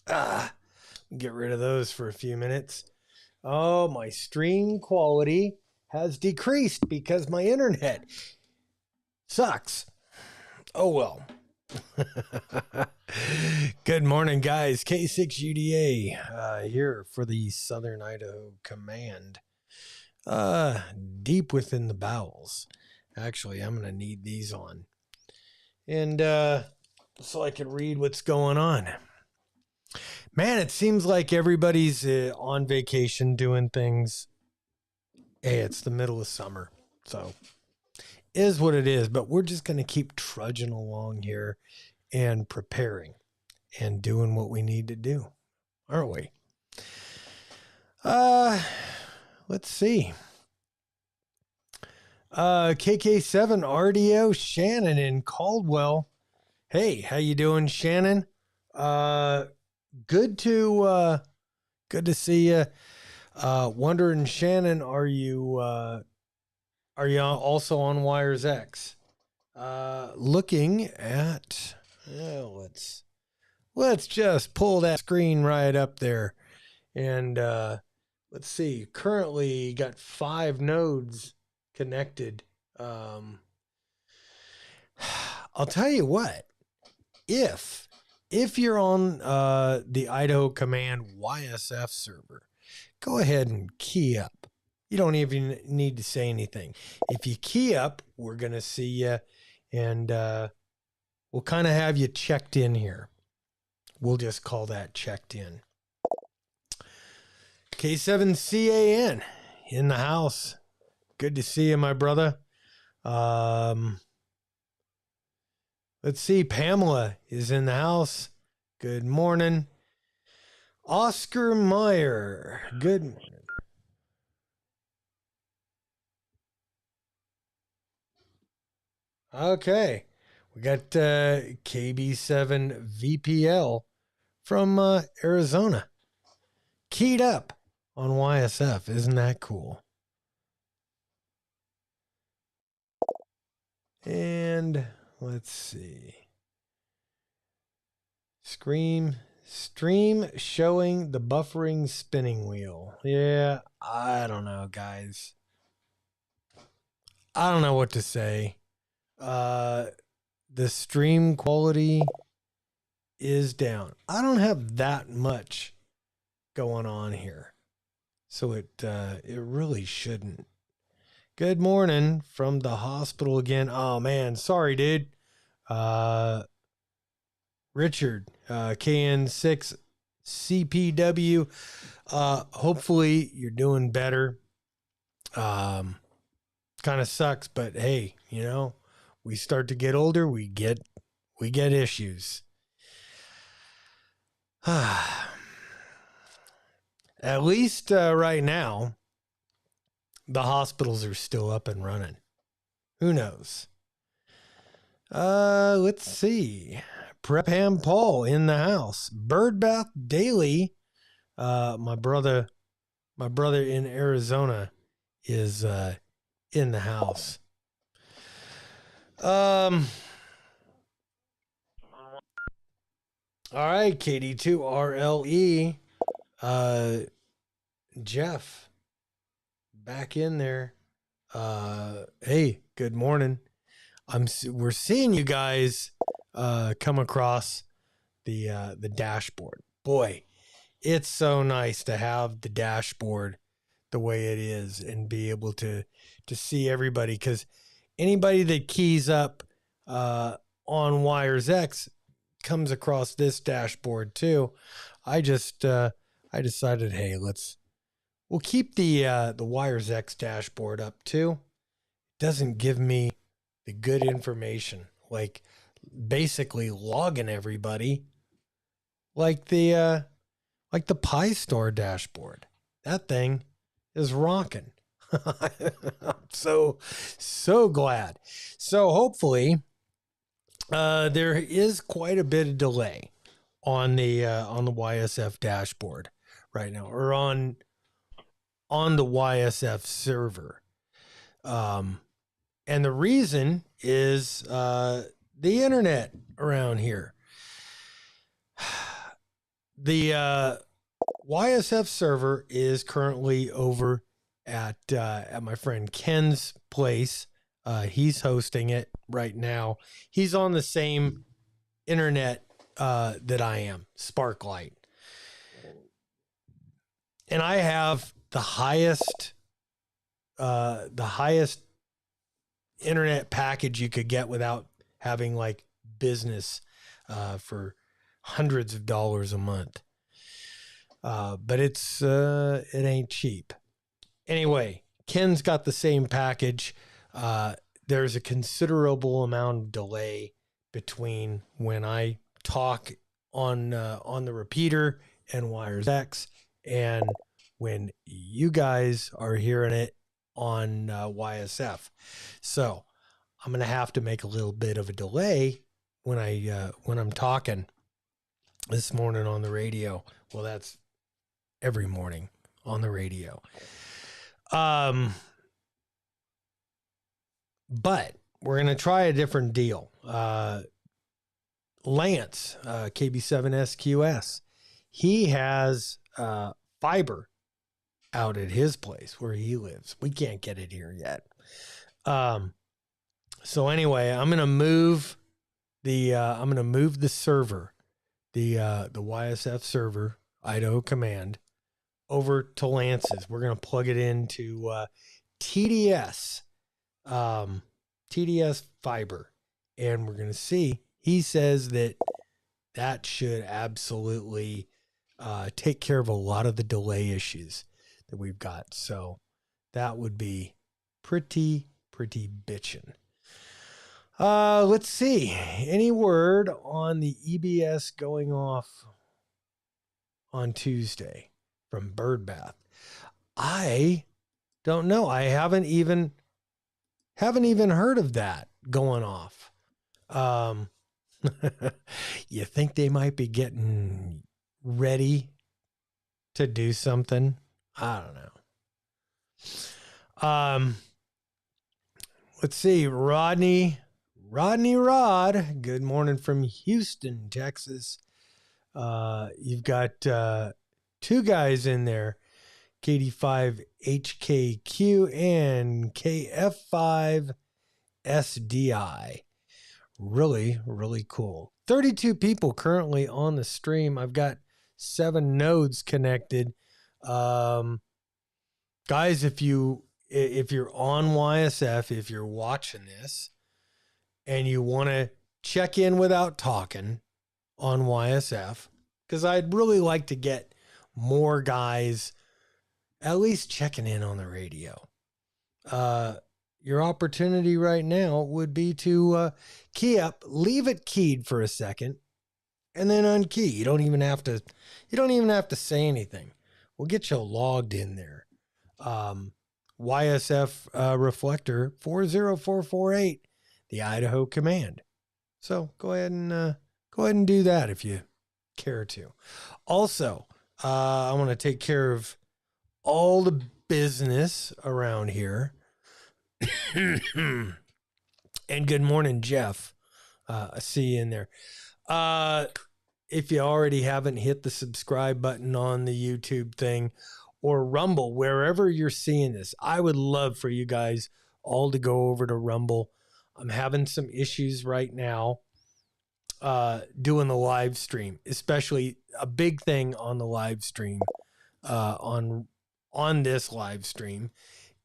Get rid of those for a few minutes. Oh, my stream quality has decreased because my internet sucks. Oh, well. Good morning, guys. K6UDA here for the Southern Idaho Command. Deep within the bowels. Actually, I'm going to need these on. And so I can read what's going on. Man, it seems like everybody's on vacation doing things. Hey, it's the middle of summer, so is what it is. But we're just going to keep trudging along here and preparing and doing what we need to do, aren't we? Let's see. KK7 RDO Shannon in Caldwell. Hey, how you doing, Shannon? Good to see you. Wondering, Shannon, are you also on Wires X? Looking at let's just pull that screen right up there, and let's see. Currently, got 5 nodes connected. I'll tell you what. If you're on the Idaho Command YSF server, go ahead and key up. You don't even need to say anything. If you key up, we're going to see you, and we'll kind of have you checked in here. We'll just call that checked in. K7CAN in the house. Good to see you, my brother. Let's see. Pamela is in the house. Good morning. Oscar Meyer. Good morning. Okay. We got KB7 VPL from Arizona. Keyed up on YSF. Isn't that cool? And let's see. Stream showing the buffering spinning wheel. Yeah, I don't know, guys. I don't know what to say. The stream quality is down. I don't have that much going on here, so it really shouldn't. Good morning from the hospital again. Oh man, sorry, dude. Richard, KN6 CPW. Hopefully you're doing better. Kind of sucks, but hey, you know, we start to get older, we get issues. At least right now, the hospitals are still up and running. Who knows? Let's see. Prep Ham Paul in the house. Birdbath Daily. My brother in Arizona is in the house. All right, KD2RLE. Jeff, back in there. Hey, good morning. We're seeing you guys come across the dashboard. Boy, it's so nice to have the dashboard the way it is and be able to see everybody, because anybody that keys up on Wires X comes across this dashboard too. I decided, hey, we'll keep the Wires X dashboard up too. It doesn't give me the good information, like basically logging everybody, like the Pi Store dashboard. That thing is rocking. I'm so glad. So hopefully there is quite a bit of delay on the YSF dashboard right now, or on the YSF server. And the reason is the internet around here. The YSF server is currently over at my friend Ken's place. He's hosting it right now. He's on the same internet that I am, Sparklight. And I have the highest internet package you could get without having like business for hundreds of dollars a month. But it ain't cheap. Anyway, Ken's got the same package. There's a considerable amount of delay between when I talk on the repeater and Wires X and when you guys are hearing it on YSF. So I'm going to have to make a little bit of a delay when I'm talking this morning on the radio. Well, that's every morning on the radio. But we're going to try a different deal. Lance, KB7SQS, he has fiber out at his place where he lives. We can't get it here yet. So anyway, I'm going to move the server, the YSF server, Idaho Command, over to Lance's. We're going to plug it into TDS fiber, and we're going to see. He says that should absolutely take care of a lot of the delay issues that we've got. So that would be pretty bitchin'. Let's see. Any word on the EBS going off on Tuesday from Birdbath? I don't know. I haven't even heard of that going off. You think they might be getting ready to do something? I don't know. Let's see. Rodney Rod. Good morning from Houston, Texas. You've got two guys in there, KD5HKQ and KF5SDI. Really cool. 32 people currently on the stream. I've got 7 nodes connected. Guys, if you're on YSF, if you're watching this and you want to check in without talking on YSF, because I'd really like to get more guys at least checking in on the radio. Your opportunity right now would be to key up, leave it keyed for a second, and then unkey. You don't even have to say anything. We'll get you logged in there. YSF reflector 40448, the Idaho Command. So go ahead and do that if you care to. Also, I want to take care of all the business around here. And good morning, Jeff. I see you in there. If you already haven't hit the subscribe button on the YouTube thing or Rumble, wherever you're seeing this, I would love for you guys all to go over to Rumble. I'm having some issues right now doing the live stream, especially a big thing on the live stream, on this live stream,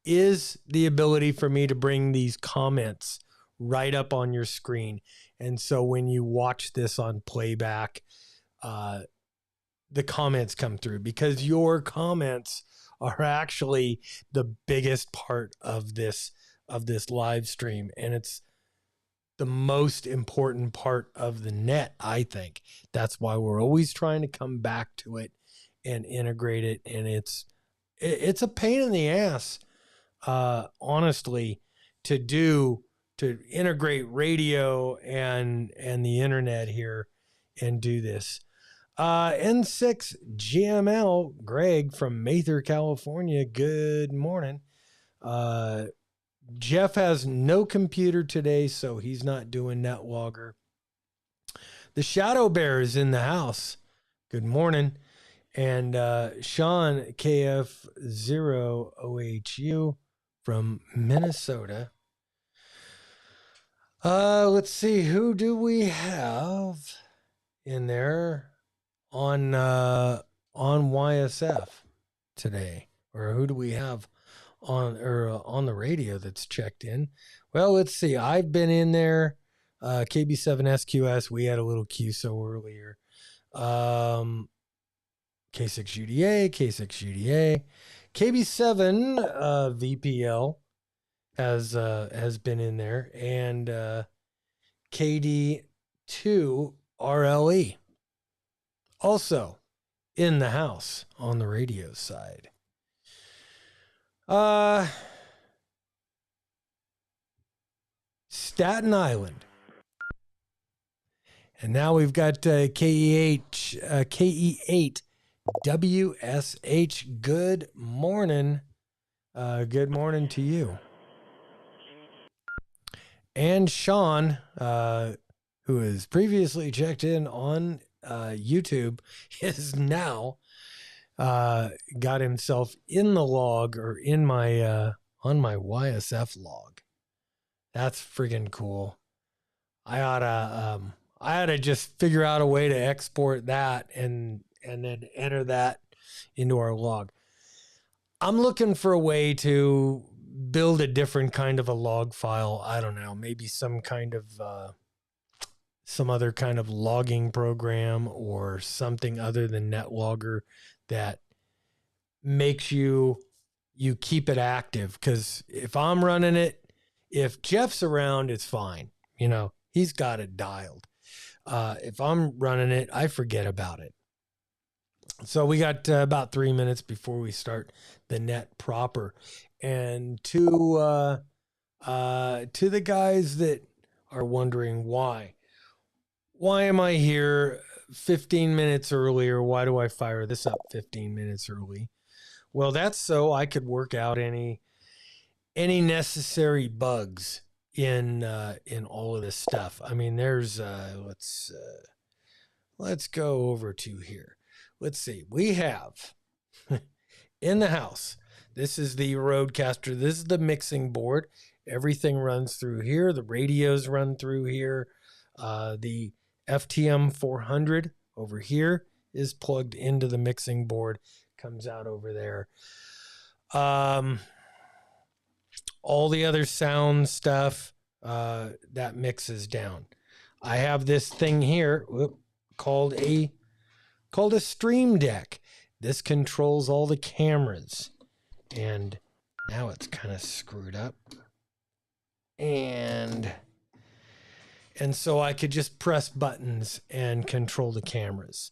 is the ability for me to bring these comments right up on your screen. And so when you watch this on playback, the comments come through, because your comments are actually the biggest part of this live stream. And it's the most important part of the net, I think. That's why we're always trying to come back to it and integrate it. And it's a pain in the ass, honestly, to integrate radio and the internet here and do this. N6 GML, Greg from Mather, California. Good morning. Jeff has no computer today, so he's not doing NetLogger. The Shadow Bear is in the house. Good morning. And Sean KF0OHU from Minnesota. Let's see, who do we have in there on YSF today, or who do we have on the radio that's checked in? Well, let's see. I've been in there. KB7SQS. We had a little QSO earlier. K6UDA, K6UDA, KB7 VPL has been in there, and KD2 RLE also in the house on the radio side. Staten Island. And now we've got KE8 WSH. Good morning. Good morning to you. And Sean, who has previously checked in on YouTube, is now got himself in the log, or in my on my YSF log. That's friggin' cool. I ought to just figure out a way to export that and then enter that into our log. I'm looking for a way to build a different kind of a log file. I don't know, maybe some other kind of logging program or something other than NetLogger that makes you keep it active. Because if I'm running it, if Jeff's around, it's fine. You know, he's got it dialed. If I'm running it, I forget about it. So we got about 3 minutes before we start the net proper. And to the guys that are wondering why am I here 15 minutes earlier? Why do I fire this up 15 minutes early? Well, that's so I could work out any necessary bugs in all of this stuff. I mean, there's let's go over to here. Let's see. We have in the house. This is the Roadcaster. This is the mixing board. Everything runs through here. The radios run through here. The FTM 400 over here is plugged into the mixing board. Comes out over there. All the other sound stuff that mixes down. I have this thing here called a Stream Deck. This controls all the cameras. And now it's kind of screwed up. And so I could just press buttons and control the cameras.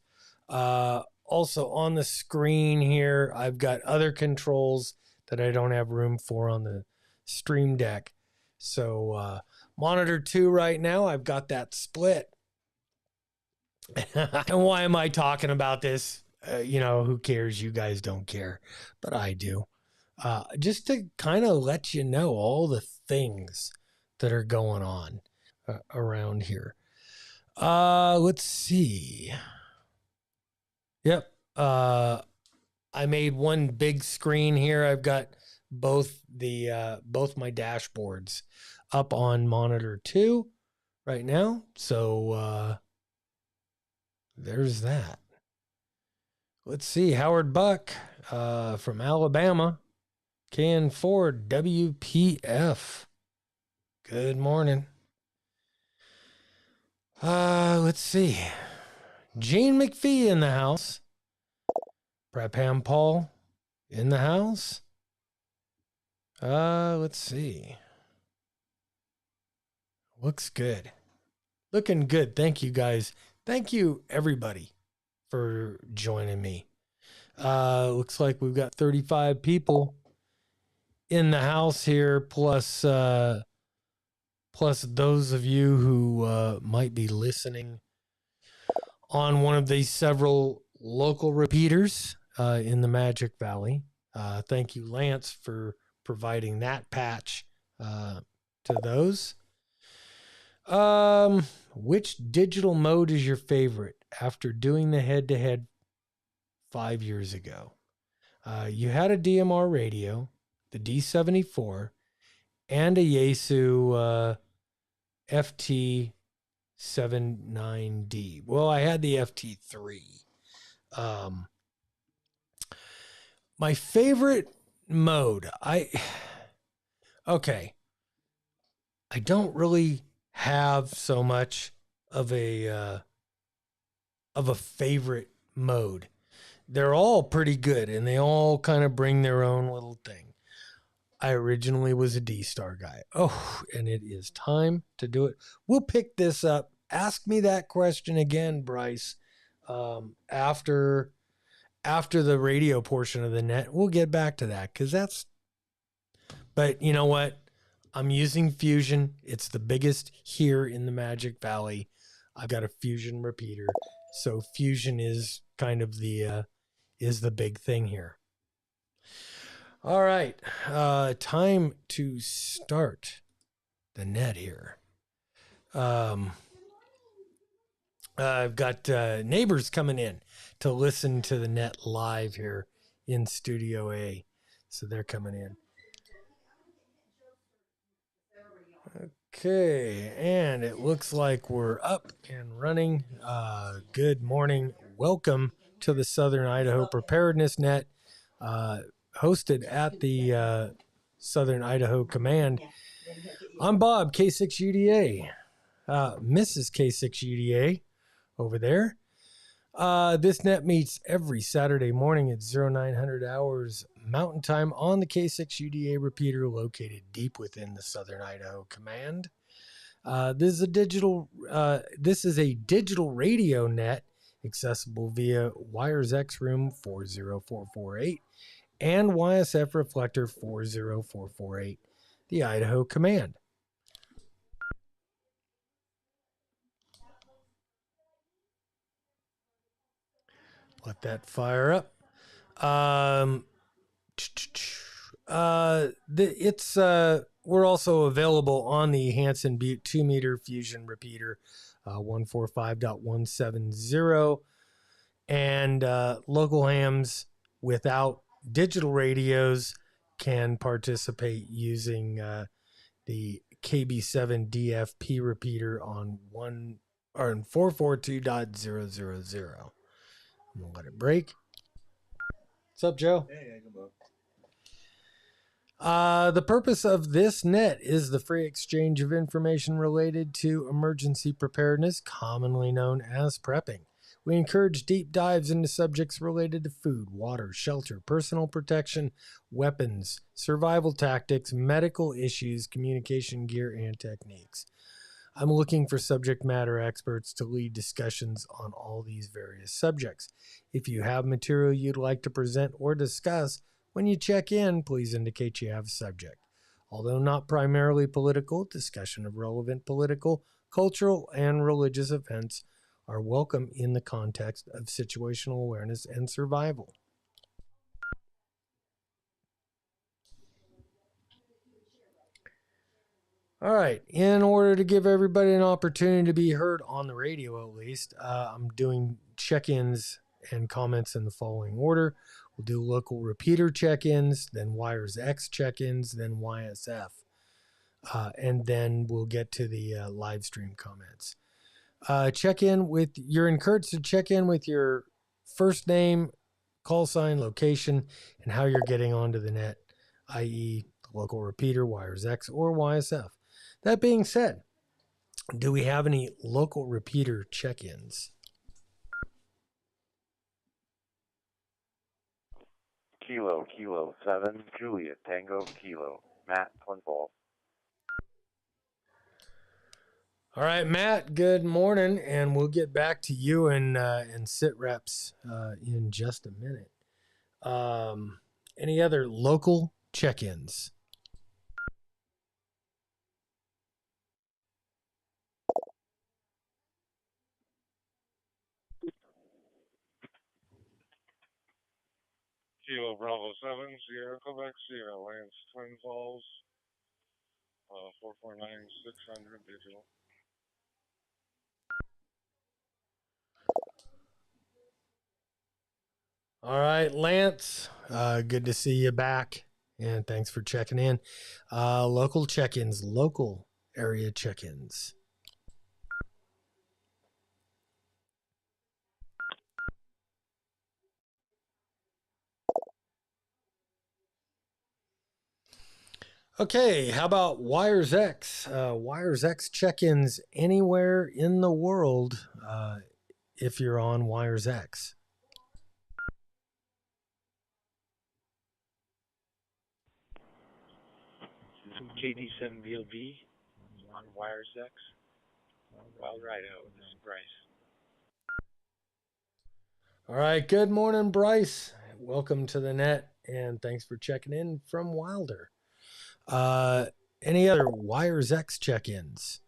Also on the screen here, I've got other controls that I don't have room for on the Stream Deck. So monitor 2 right now, I've got that split. And why am I talking about this? Who cares? You guys don't care, but I do. Just to kind of let you know all the things that are going on around here. Let's see. Yep. I made one big screen here. I've got both my dashboards up on monitor 2 right now. So there's that. Let's see. Howard Buck from Alabama. KN4 WPF. Good morning. Let's see. Gene McPhee in the house. Prepam Paul in the house. Let's see. Looks good. Looking good. Thank you, guys. Thank you, everybody, for joining me. Looks like we've got 35 people in the house here, plus those of you who might be listening on one of these several local repeaters in the Magic Valley. Thank you, Lance, for providing that patch to those. Which digital mode is your favorite? After doing the head-to-head 5 years ago. You had a DMR radio, the D74, and a Yaesu FT79D. Well, I had the FT3. My favorite mode, okay, I don't really have so much of a favorite mode. They're all pretty good, and they all kind of bring their own little thing. I originally was a D-Star guy. Oh, and it is time to do it. We'll pick this up. Ask me that question again, Bryce, after the radio portion of the net. We'll get back to that because that's. But you know what? I'm using Fusion. It's the biggest here in the Magic Valley. I've got a Fusion repeater, so Fusion is kind of the big thing here. All right, time to start the net here. I've got neighbors coming in to listen to the net live here in Studio A, so they're coming in. Okay, and it looks like we're up and running. Good morning. Welcome to the Southern Idaho Preparedness Net, hosted at the Southern Idaho Command. I'm Bob, K6UDA. Mrs. K6UDA over there. This net meets every Saturday morning at 0900 hours Mountain Time on the K6UDA repeater located deep within the Southern Idaho Command. This is a digital radio net accessible via Wires X Room 40448 and YSF Reflector 40448, the Idaho Command. Let that fire up. We're also available on the Hanson Butte 2-meter Fusion repeater, 145.170, and local hams without digital radios can participate using the KB7 DFP repeater on 442.000. I'm gonna let it break. What's up, Joe? Hey, the purpose of this net is the free exchange of information related to emergency preparedness, commonly known as prepping. We encourage deep dives into subjects related to food, water, shelter, personal protection, weapons, survival tactics, medical issues, communication gear, and techniques. I'm looking for subject matter experts to lead discussions on all these various subjects. If you have material you'd like to present or discuss, when you check in, please indicate you have a subject. Although not primarily political, discussion of relevant political, cultural, and religious events are welcome in the context of situational awareness and survival. All right, in order to give everybody an opportunity to be heard on the radio at least, I'm doing check-ins and comments in the following order. We'll do local repeater check-ins, then Wires X check-ins, then YSF. And then we'll get to the live stream comments. You're encouraged to check in with your first name, call sign, location, and how you're getting onto the net, i.e. the local repeater, Wires X, or YSF. That being said, do we have any local repeater check-ins? Kilo 7, Juliet Tango Kilo, Matt Twinfall. All right, Matt, good morning, and we'll get back to you and sit reps in just a minute. Any other local check-ins? Kilo Bravo 7, Sierra Quebec, Sierra Lance, Twin Falls, 449-600 digital. All right, Lance. Good to see you back, and thanks for checking in. Local check-ins, local area check-ins. Okay, how about Wires X? Wires X check-ins anywhere in the world if you're on Wires X. JD7VLB on Wires X. Wild Ride out. This is Bryce. All right, good morning, Bryce. Welcome to the net, and thanks for checking in from Wilder. Any other Wires X check-ins?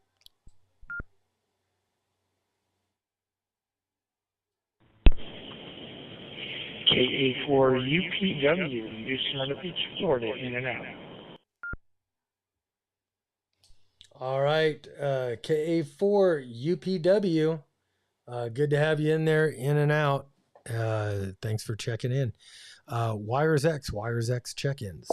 KA4UPW, New Smyrna Beach, Florida, in and out. All right, KA4UPW. Good to have you in there, in and out. Thanks for checking in. Wires X check-ins.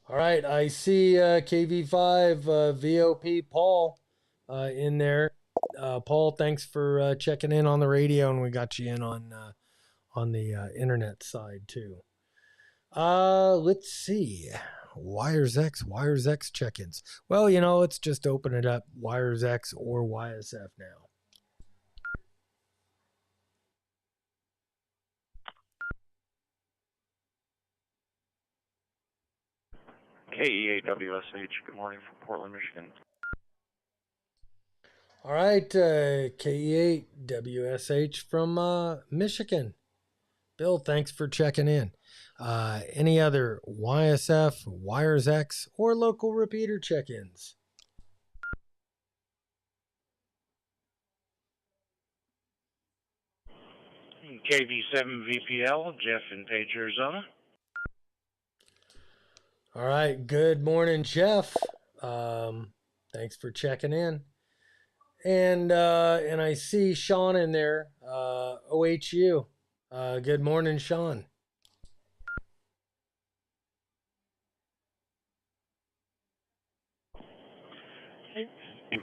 All right, I see KV5 VOP Paul in there. Paul, thanks for checking in on the radio, and we got you in on the internet side too. Let's see. Wires X check-ins. Well, let's just open it up. Wires X or YSF now. KEAWSH, good morning from Portland, Michigan. All right, KE8WSH from Michigan. Bill, thanks for checking in. Any other YSF, Wires X, or local repeater check-ins? KV7VPL, Jeff in Page, Arizona. All right, good morning, Jeff. Thanks for checking in. And I see Sean in there, OHU. Good morning, Sean.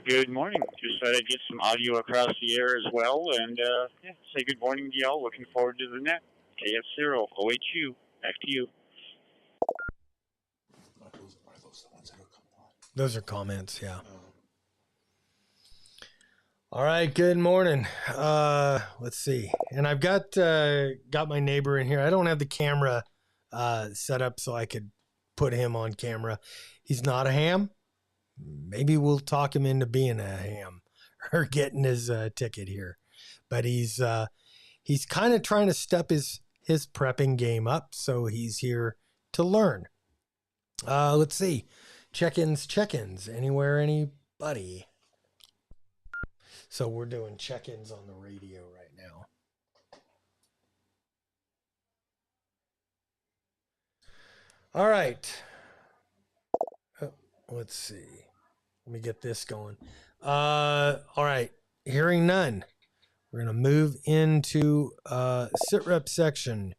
Good morning. Just thought I'd get some audio across the air as well, and say good morning to y'all. Looking forward to the net. KF0, OHU. Back to you. Those are comments, yeah. All right, good morning. Let's see. And I've got my neighbor in here. I don't have the camera set up so I could put him on camera. He's not a ham. Maybe we'll talk him into being a ham or getting his ticket here. But he's kind of trying to step his prepping game up, so he's here to learn. Let's see. Check-ins. Anywhere, anybody? So we're doing check-ins on the radio right now. All right. Let's see. Let me get this going. All right. Hearing none. We're going to move into sit rep section.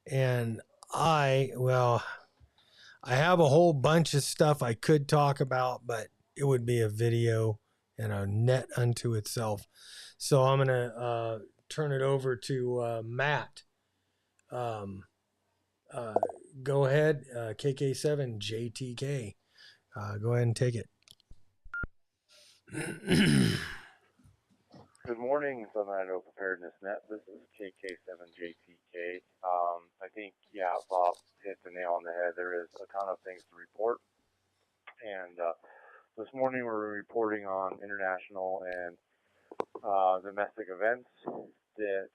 And I have a whole bunch of stuff I could talk about, but it would be a video and a net unto itself. So I'm going to turn it over to Matt. Go ahead, KK7 JTK. Go ahead and take it. Good morning, Southern Idaho Preparedness Net. This is KK7JTK. I think, Bob hit the nail on the head. There is a ton of things to report. And this morning we're reporting on international and domestic events that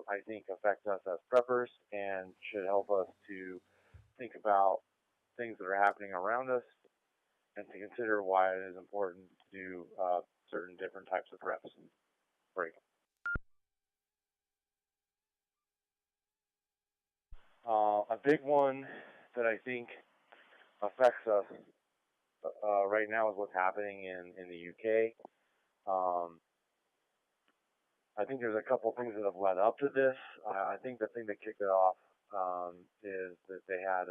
I think affect us as preppers and should help us to think about things that are happening around us and to consider why it is important to do certain different types of preps. Break. A big one that I think affects us right now is what's happening in the UK. I think there's a couple things that have led up to this. I think the thing that kicked it off is that they had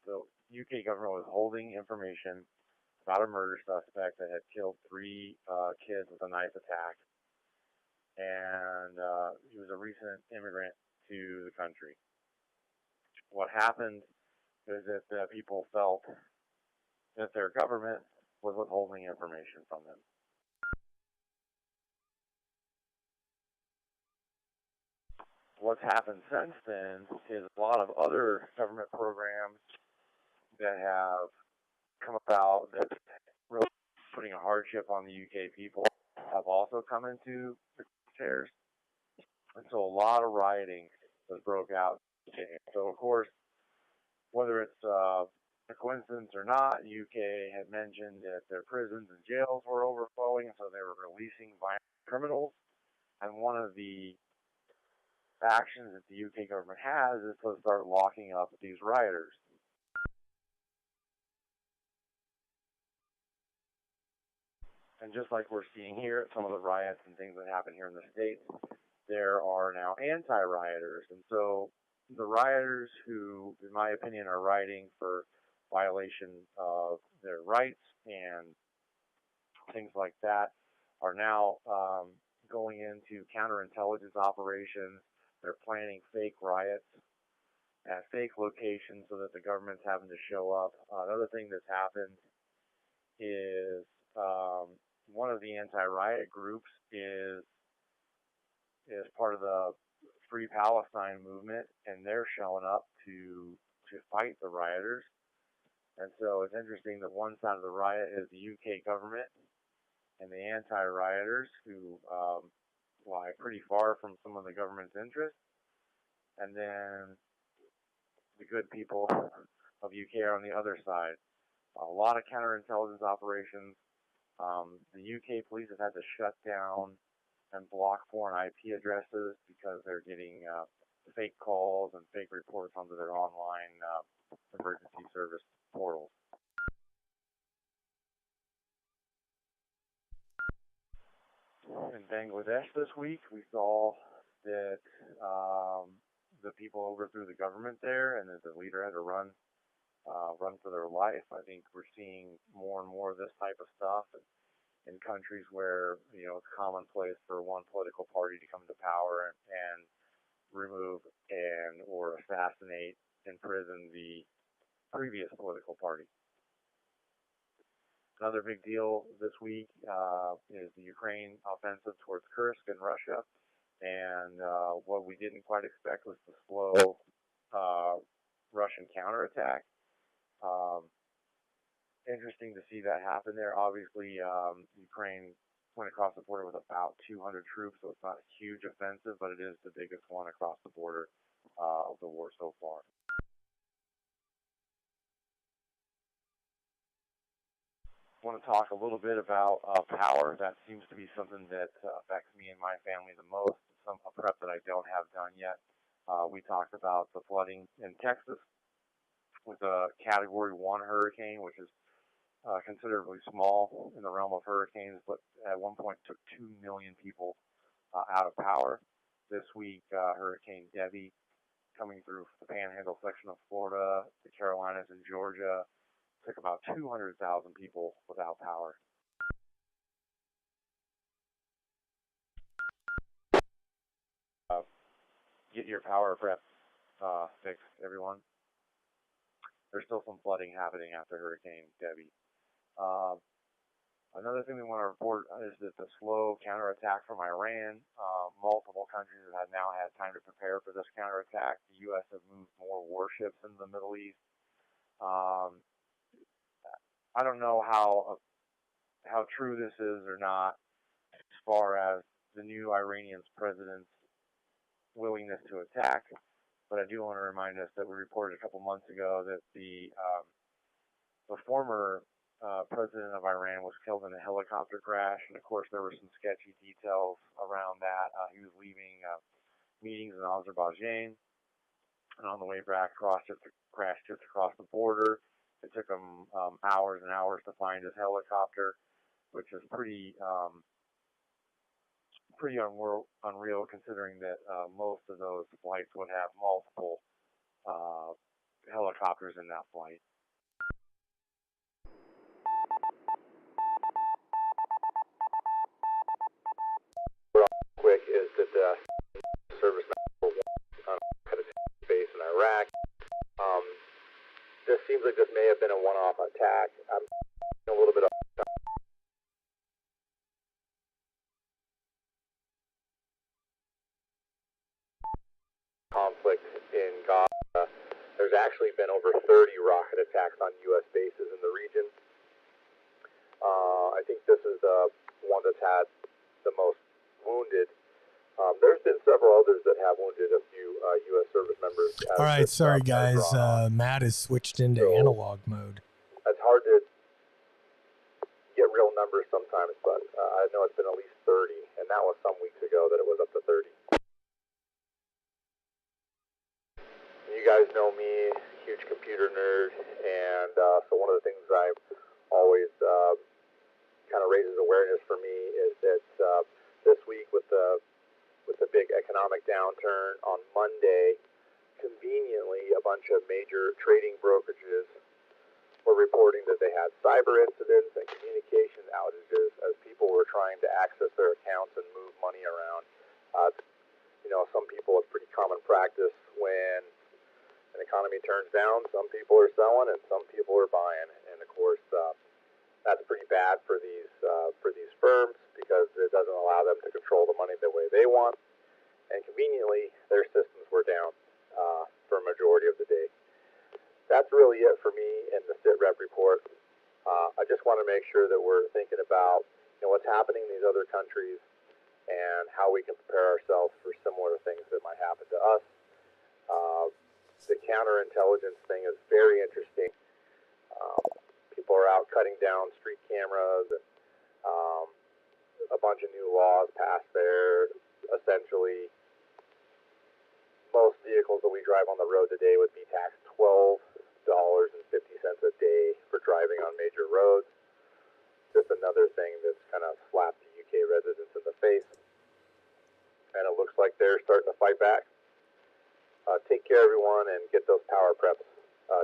the UK government was holding information about a murder suspect that had killed 3 kids with a knife attack, and he was a recent immigrant to the country. What happened is that people felt that their government was withholding information from them. What's happened since then is a lot of other government programs that have come about that really putting a hardship on the UK people have also come into the chairs. And so a lot of rioting has broke out. So of course, whether it's a coincidence or not, the UK had mentioned that their prisons and jails were overflowing, so they were releasing violent criminals. And one of the actions that the UK government has is to start locking up these rioters. And just like we're seeing here at some of the riots and things that happen here in the States, there are now anti-rioters. And so the rioters who, in my opinion, are rioting for violation of their rights and things like that are now going into counterintelligence operations. They're planning fake riots at fake locations so that the government's having to show up. Another thing that's happened is one of the anti-riot groups is part of the Free Palestine movement, and they're showing up to fight the rioters. And so it's interesting that one side of the riot is the UK government and the anti-rioters who lie pretty far from some of the government's interests. And then the good people of UK are on the other side. A lot of counterintelligence operations. The UK police have had to shut down and block foreign IP addresses because they're getting fake calls and fake reports onto their online emergency service portals. In Bangladesh this week, we saw that the people overthrew the government there, and that the leader had to run for their life. I think we're seeing more and more of this type of stuff in countries where it's commonplace for one political party to come to power and remove or assassinate, imprison the previous political party. Another big deal this week is the Ukraine offensive towards Kursk in Russia. And what we didn't quite expect was the slow Russian counterattack. Interesting to see that happen there. Obviously, Ukraine went across the border with about 200 troops, so it's not a huge offensive, but it is the biggest one across the border of the war so far. I want to talk a little bit about power. That seems to be something that affects me and my family the most. Some prep that I don't have done yet. We talked about the flooding in Texas with a Category 1 hurricane, which is considerably small in the realm of hurricanes, but at one point took 2 million people out of power. This week, Hurricane Debbie coming through the Panhandle section of Florida, the Carolinas, and Georgia took about 200,000 people without power. Get your power prep fixed, everyone. There's still some flooding happening after Hurricane Debbie. Another thing we want to report is that the slow counterattack from Iran, multiple countries have now had time to prepare for this counterattack. The U.S. have moved more warships into the Middle East. I don't know how true this is or not as far as the new Iranian president's willingness to attack, but I do want to remind us that we reported a couple months ago that the former president of Iran was killed in a helicopter crash, and of course there were some sketchy details around that. He was leaving meetings in Azerbaijan, and on the way back, crashed just across the border. It took him hours and hours to find his helicopter, which is pretty unreal considering that most of those flights would have multiple helicopters in that flight. Quick is that service member had a base in Iraq. This seems like this may have been a one-off attack. I'm a little bit of conflict in Gaza. There's actually been over 30 rocket attacks on U.S. bases in the region. I think this is the one that's had the most wounded. There's been several others that have wounded a few U.S. service members. All right, sorry guys. Matt has switched into analog mode. It's hard to get real numbers sometimes, but I know it's been at least 30, and that was some weeks ago that it was up to 30. You guys know me, huge computer nerd, and so one of the things I always kind of raises awareness for me is that this week with the big economic downturn on Monday, conveniently a bunch of major trading brokerages were reporting that they had cyber incidents and communications outages as people were trying to access their accounts and move money around. Some people, it's pretty common practice when an economy turns down, some people are selling and some people are buying, and of course that's pretty bad for these firms because it doesn't allow them to control the money the way they want, and conveniently their systems were down for a majority of the day. That's really it for me in the SITREP report. I just want to make sure that we're thinking about what's happening in these other countries and how we can prepare ourselves for similar things that might happen to us. The counterintelligence thing is very interesting. People are out cutting down street cameras, and a bunch of new laws passed there. Essentially, most vehicles that we drive on the road today would be taxed $12.50 a day for driving on major roads. Just another thing that's kind of slapped the UK residents in the face. And it looks like they're starting to fight back. Take care, everyone, and get those power preps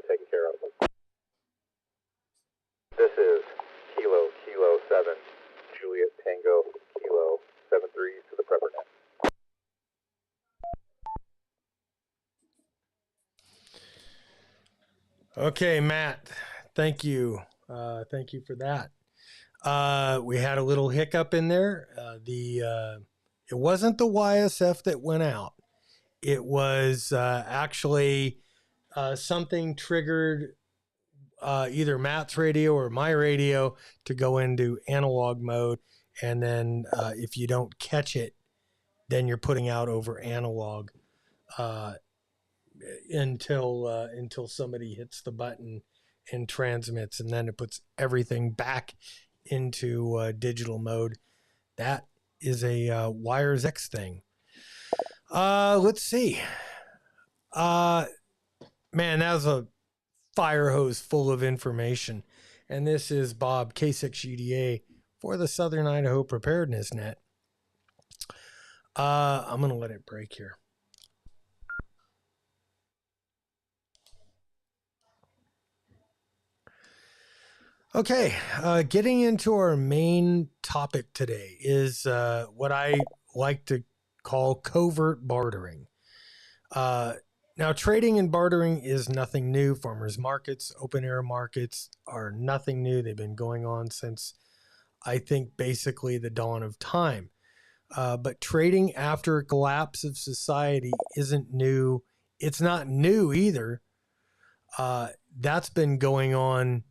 taken care of. This is Kilo 7, Juliet Tango Kilo 73 to the PrepperNet. Okay, Matt, thank you. Thank you for that. We had a little hiccup in there. It wasn't the YSF that went out. It was actually something triggered either Matt's radio or my radio to go into analog mode. And then if you don't catch it, then you're putting out over analog until somebody hits the button and transmits, and then it puts everything back into digital mode. That is a Wires X thing. Let's see. Man, that was a fire hose full of information. And this is Bob, K6UDA for the Southern Idaho Preparedness Net. I'm going to let it break here. Okay, getting into our main topic today is what I like to call covert bartering. Now, trading and bartering is nothing new. Farmers markets, open air markets are nothing new. They've been going on since, I think, basically the dawn of time. But trading after a collapse of society isn't new. It's not new either. That's been going on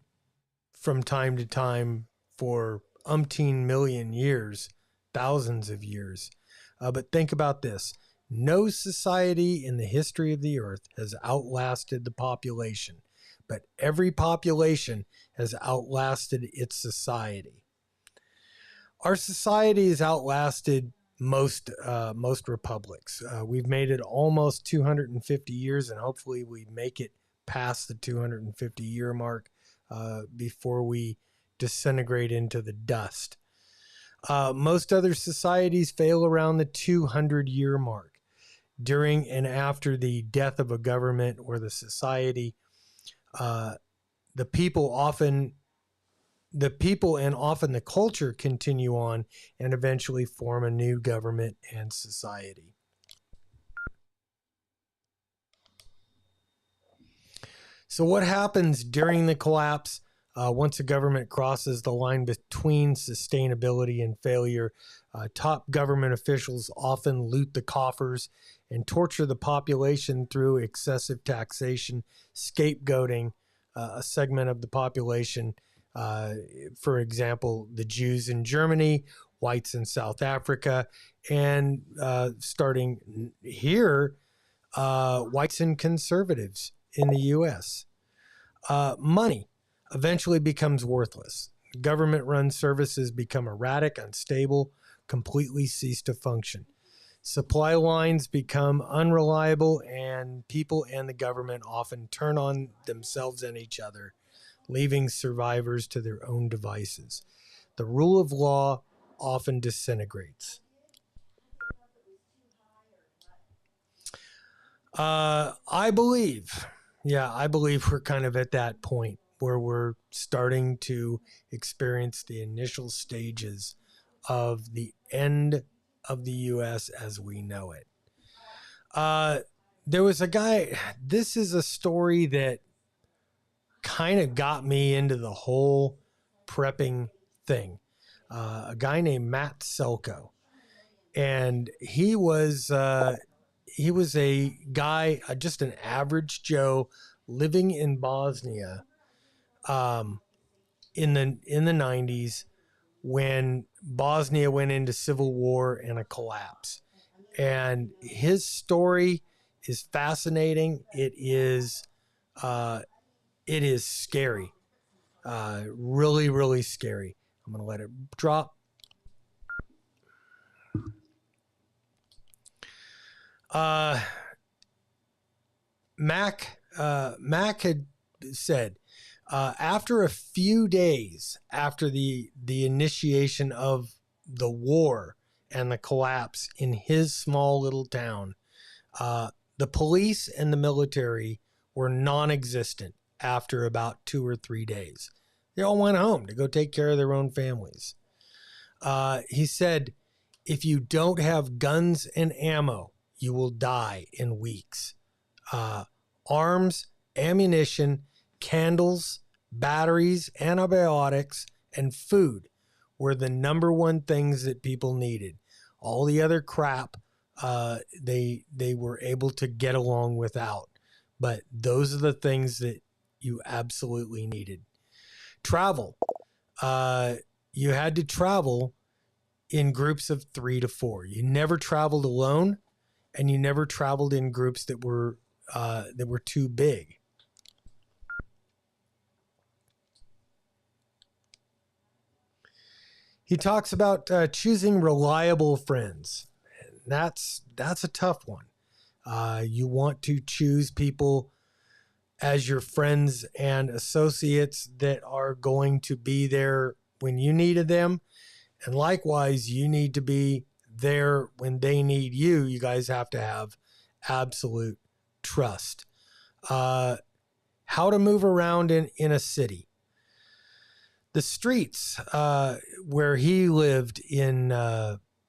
from time to time for umpteen million years, thousands of years. But think about this. No society in the history of the earth has outlasted the population, but every population has outlasted its society. Our society has outlasted most republics. We've made it almost 250 years, and hopefully we make it past the 250 year mark before we disintegrate into the dust. Most other societies fail around the 200 year mark. During and after the death of a government or the society, the people and often the culture continue on and eventually form a new government and society. So what happens during the collapse? Once a government crosses the line between sustainability and failure, top government officials often loot the coffers and torture the population through excessive taxation, scapegoating a segment of the population. For example, the Jews in Germany, whites in South Africa, and starting here, whites and conservatives in the U.S. Money eventually becomes worthless. Government-run services become erratic, unstable, completely cease to function. Supply lines become unreliable, and people and the government often turn on themselves and each other, leaving survivors to their own devices. The rule of law often disintegrates. I believe we're kind of at that point where we're starting to experience the initial stages of the end of the U.S. as we know it. There was a guy, this is a story that kind of got me into the whole prepping thing. A guy named Matt Selco. And he was a guy, just an average Joe living in Bosnia in the 90s when Bosnia went into civil war and a collapse. And his story is fascinating. It is scary. Really, really scary. I'm going to let it drop. Mac had said, after a few days after the initiation of the war and the collapse in his small little town, the police and the military were non-existent after about 2 or 3 days. They all went home to go take care of their own families. He said, if you don't have guns and ammo, you will die in weeks. Arms, ammunition, candles, batteries, antibiotics, and food were the number one things that people needed. All the other crap, they were able to get along without. But those are the things that you absolutely needed. Travel. You had to travel in groups of 3 to 4. You never traveled alone, and you never traveled in groups that were too big. He talks about choosing reliable friends. That's a tough one. You want to choose people as your friends and associates that are going to be there when you needed them. And likewise, you need to be there when they need you. You guys have to have absolute trust. How to move around in a city. The streets where he lived in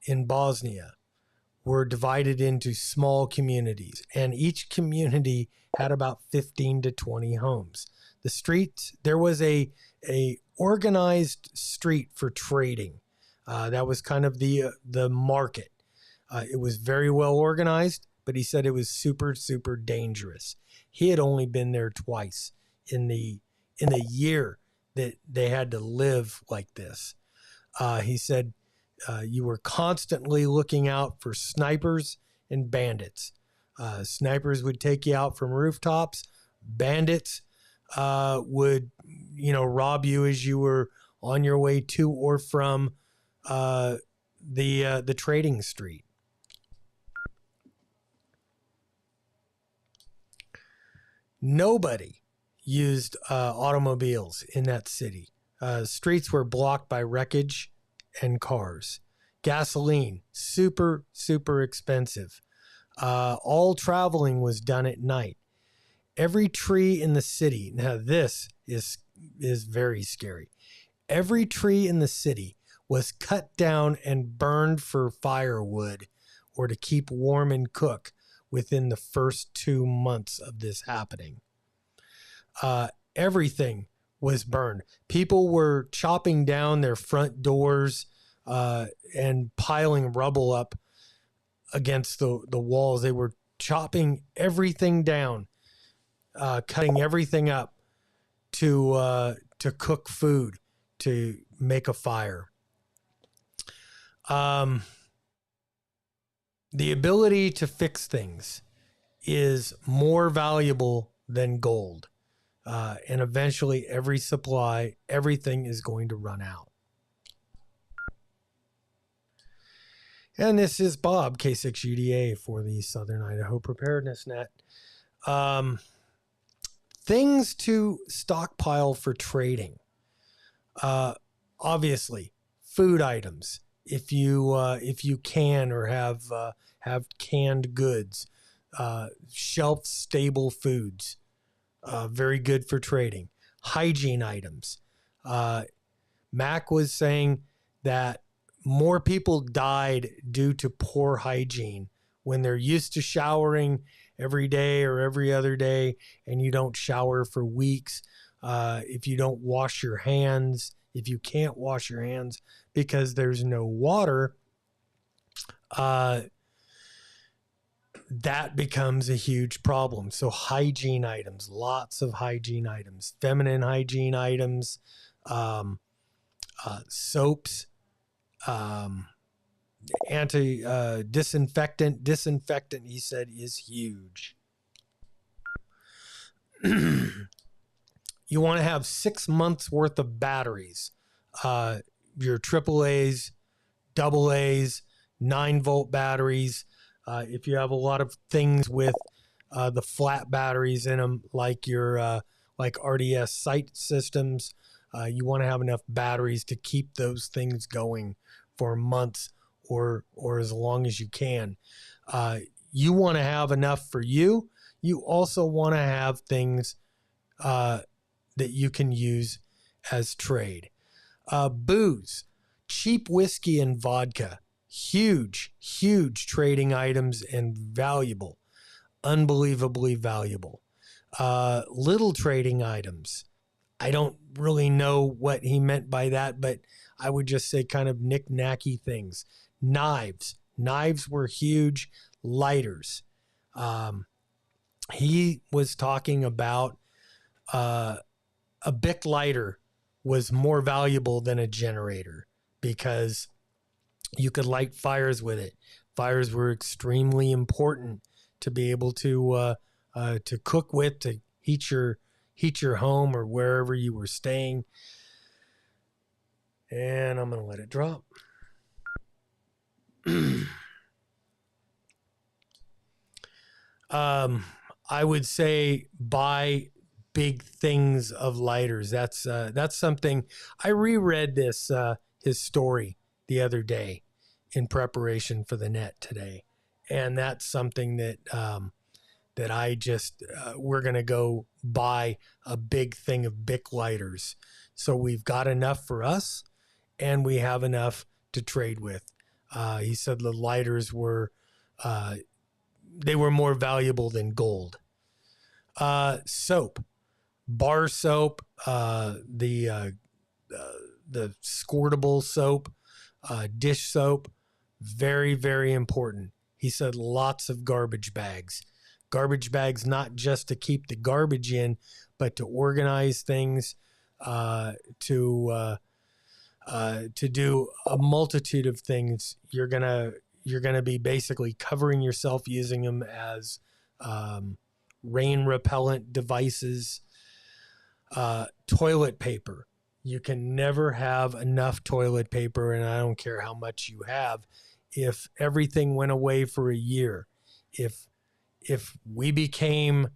Bosnia were divided into small communities, and each community had about 15 to 20 homes. The streets, there was a organized street for trading. That was kind of the market. It was very well organized, but he said it was super, super dangerous. He had only been there twice in the year that they had to live like this. He said you were constantly looking out for snipers and bandits. Snipers would take you out from rooftops. Bandits would, rob you as you were on your way to or from the trading street. Nobody used automobiles in that city. Streets were blocked by wreckage and cars. Gasoline, super, super expensive. All traveling was done at night. Every tree in the city, now this is very scary. Every tree in the city was cut down and burned for firewood or to keep warm and cook within the first 2 months of this happening. Everything was burned. People were chopping down their front doors and piling rubble up against the walls. They were chopping everything down, cutting everything up to cook food, to make a fire. The ability to fix things is more valuable than gold. And eventually everything is going to run out. And this is Bob, K6UDA for the Southern Idaho Preparedness Net. Things to stockpile for trading. Obviously, food items. If you can or have canned goods, shelf stable foods, very good for trading. Hygiene items. Mac was saying that more people died due to poor hygiene when they're used to showering every day or every other day, and you don't shower for weeks. If you don't wash your hands, if you can't wash your hands because there's no water, that becomes a huge problem. So hygiene items, lots of hygiene items, feminine hygiene items, soaps, disinfectant, he said, is huge. You want to have 6 months worth of batteries, your AAAs, AA's, 9-volt batteries. If you have a lot of things with the flat batteries in them, like your like RDS sight systems, you want to have enough batteries to keep those things going for months or as long as you can. You want to have enough for you. You also want to have things that you can use as trade. Booze, cheap whiskey and vodka. Huge trading items and valuable, unbelievably valuable. Little trading items. I don't really know what he meant by that, but I would just say kind of knick-knacky things. Knives were huge. Lighters. He was talking about a Bic lighter was more valuable than a generator because you could light fires with it. Fires were extremely important to be able to cook with, to heat your home or wherever you were staying. And I'm going to let it drop. I would say buy big things of lighters. That's something I reread his story the other day in preparation for the net today. And that's something that I just, we're going to go buy a big thing of Bic lighters. So we've got enough for us and we have enough to trade with. He said the lighters were, they were more valuable than gold. Soap, bar soap, the squirtable soap, dish soap, very, very important. He said lots of garbage bags. Garbage bags, not just to keep the garbage in, but to organize things, to do a multitude of things. You're gonna be basically covering yourself using them as rain repellent devices. Toilet paper, You can never have enough toilet paper, and I don't care how much you have. If everything went away for a year, if we became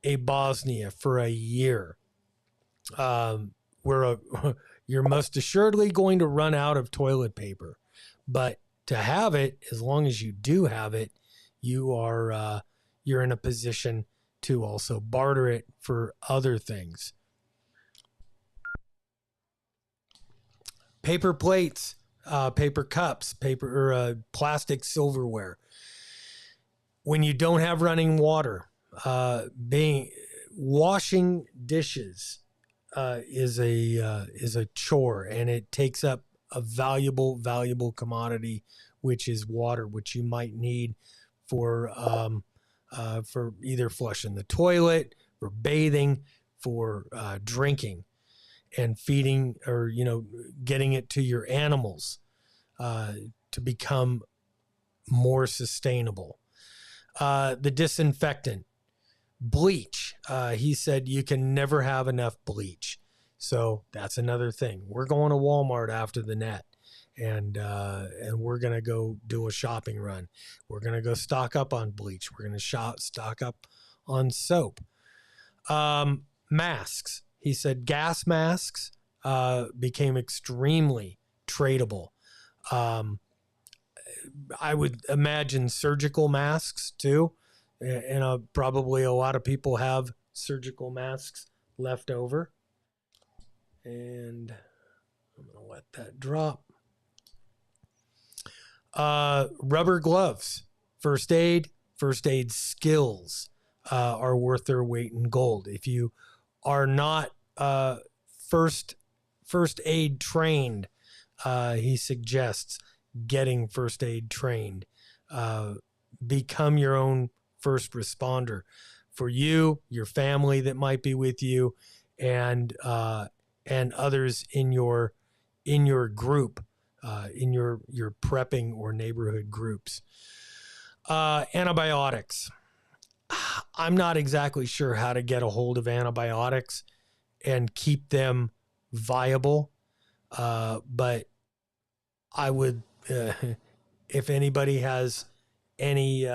a Bosnia for a year, you're most assuredly going to run out of toilet paper. But to have it, as long as you do have it, you're in a position to also barter it for other things. Paper plates, paper cups, plastic silverware. When you don't have running water, washing dishes is a chore, and it takes up a valuable commodity, which is water, which you might need for either flushing the toilet, for bathing, for drinking, and feeding, or getting it to your animals to become more sustainable. The disinfectant, bleach. He said you can never have enough bleach. So that's another thing. We're going to Walmart after the net, and we're going to go do a shopping run. We're going to go stock up on bleach. We're going to stock up on soap. Masks. He said gas masks became extremely tradable. I would imagine surgical masks too. And probably a lot of people have surgical masks left over. And I'm going to let that drop. Rubber gloves, first aid skills are worth their weight in gold. If you are not first aid trained, he suggests getting first aid trained. Become your own first responder for you, your family that might be with you, and others in your group, in your prepping or neighborhood groups. Antibiotics. I'm not exactly sure how to get a hold of antibiotics and keep them viable, but I would, if anybody has any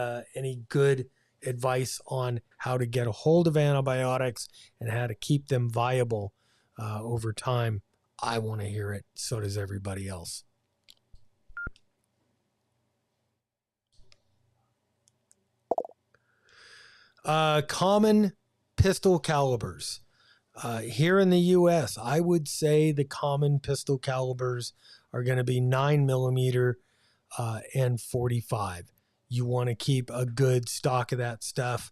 good advice on how to get a hold of antibiotics and how to keep them viable over time, I want to hear it. So does everybody else. Common pistol calibers. Here in the U.S., I would say the common pistol calibers are going to be 9mm and 45. You want to keep a good stock of that stuff.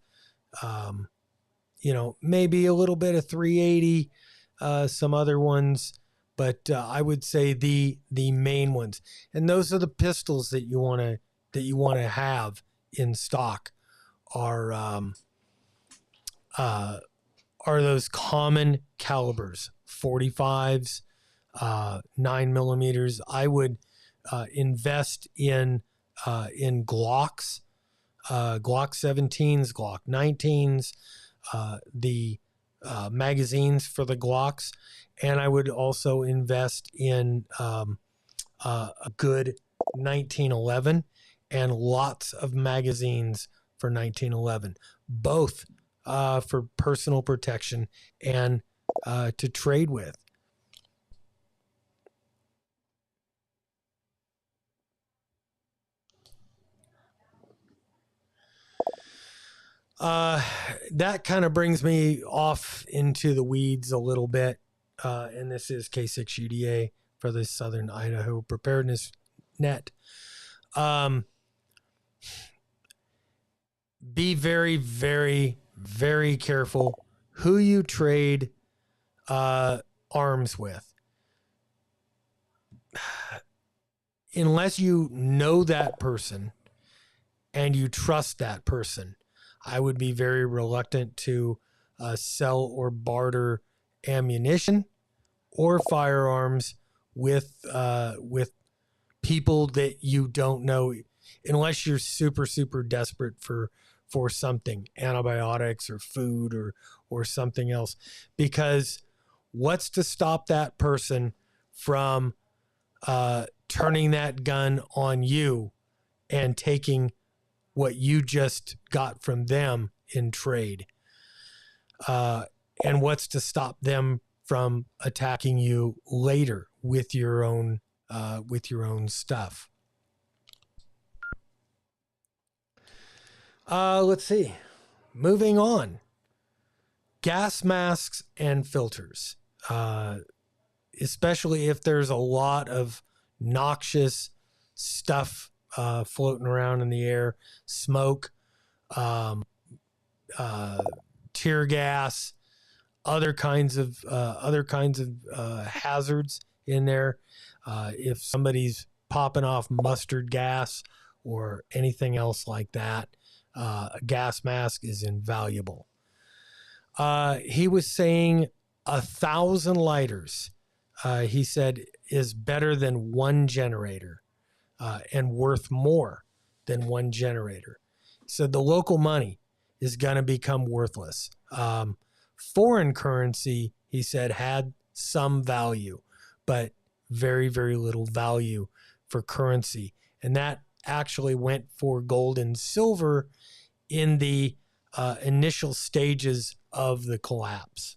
Maybe a little bit of 380, some other ones, but I would say the main ones. And those are the pistols that you want to have in stock are those common calibers, 45s, 9mm. I would invest in Glocks, Glock 17s, Glock 19s, the magazines for the Glocks, and I would also invest in a good 1911 and lots of magazines for 1911, both for personal protection and to trade with. That kind of brings me off into the weeds a little bit. And this is K6UDA for the Southern Idaho Preparedness Net. Be very, very, very careful who you trade arms with. Unless you know that person and you trust that person, I would be very reluctant to sell or barter ammunition or firearms with people that you don't know, unless you're super, super desperate for something, antibiotics or food or something else. Because what's to stop that person from turning that gun on you and taking what you just got from them in trade? And what's to stop them from attacking you later with your own stuff? Let's see. Moving on. Gas masks and filters, especially if there's a lot of noxious stuff floating around in the air, smoke, tear gas, other kinds of hazards in there. If somebody's popping off mustard gas or anything else like that, a gas mask is invaluable. He was saying 1,000 lighters, he said, is better than one generator, and worth more than one generator. So the local money is going to become worthless. Foreign currency, he said, had some value, but very, very little value for currency. And that actually went for gold and silver in the initial stages of the collapse.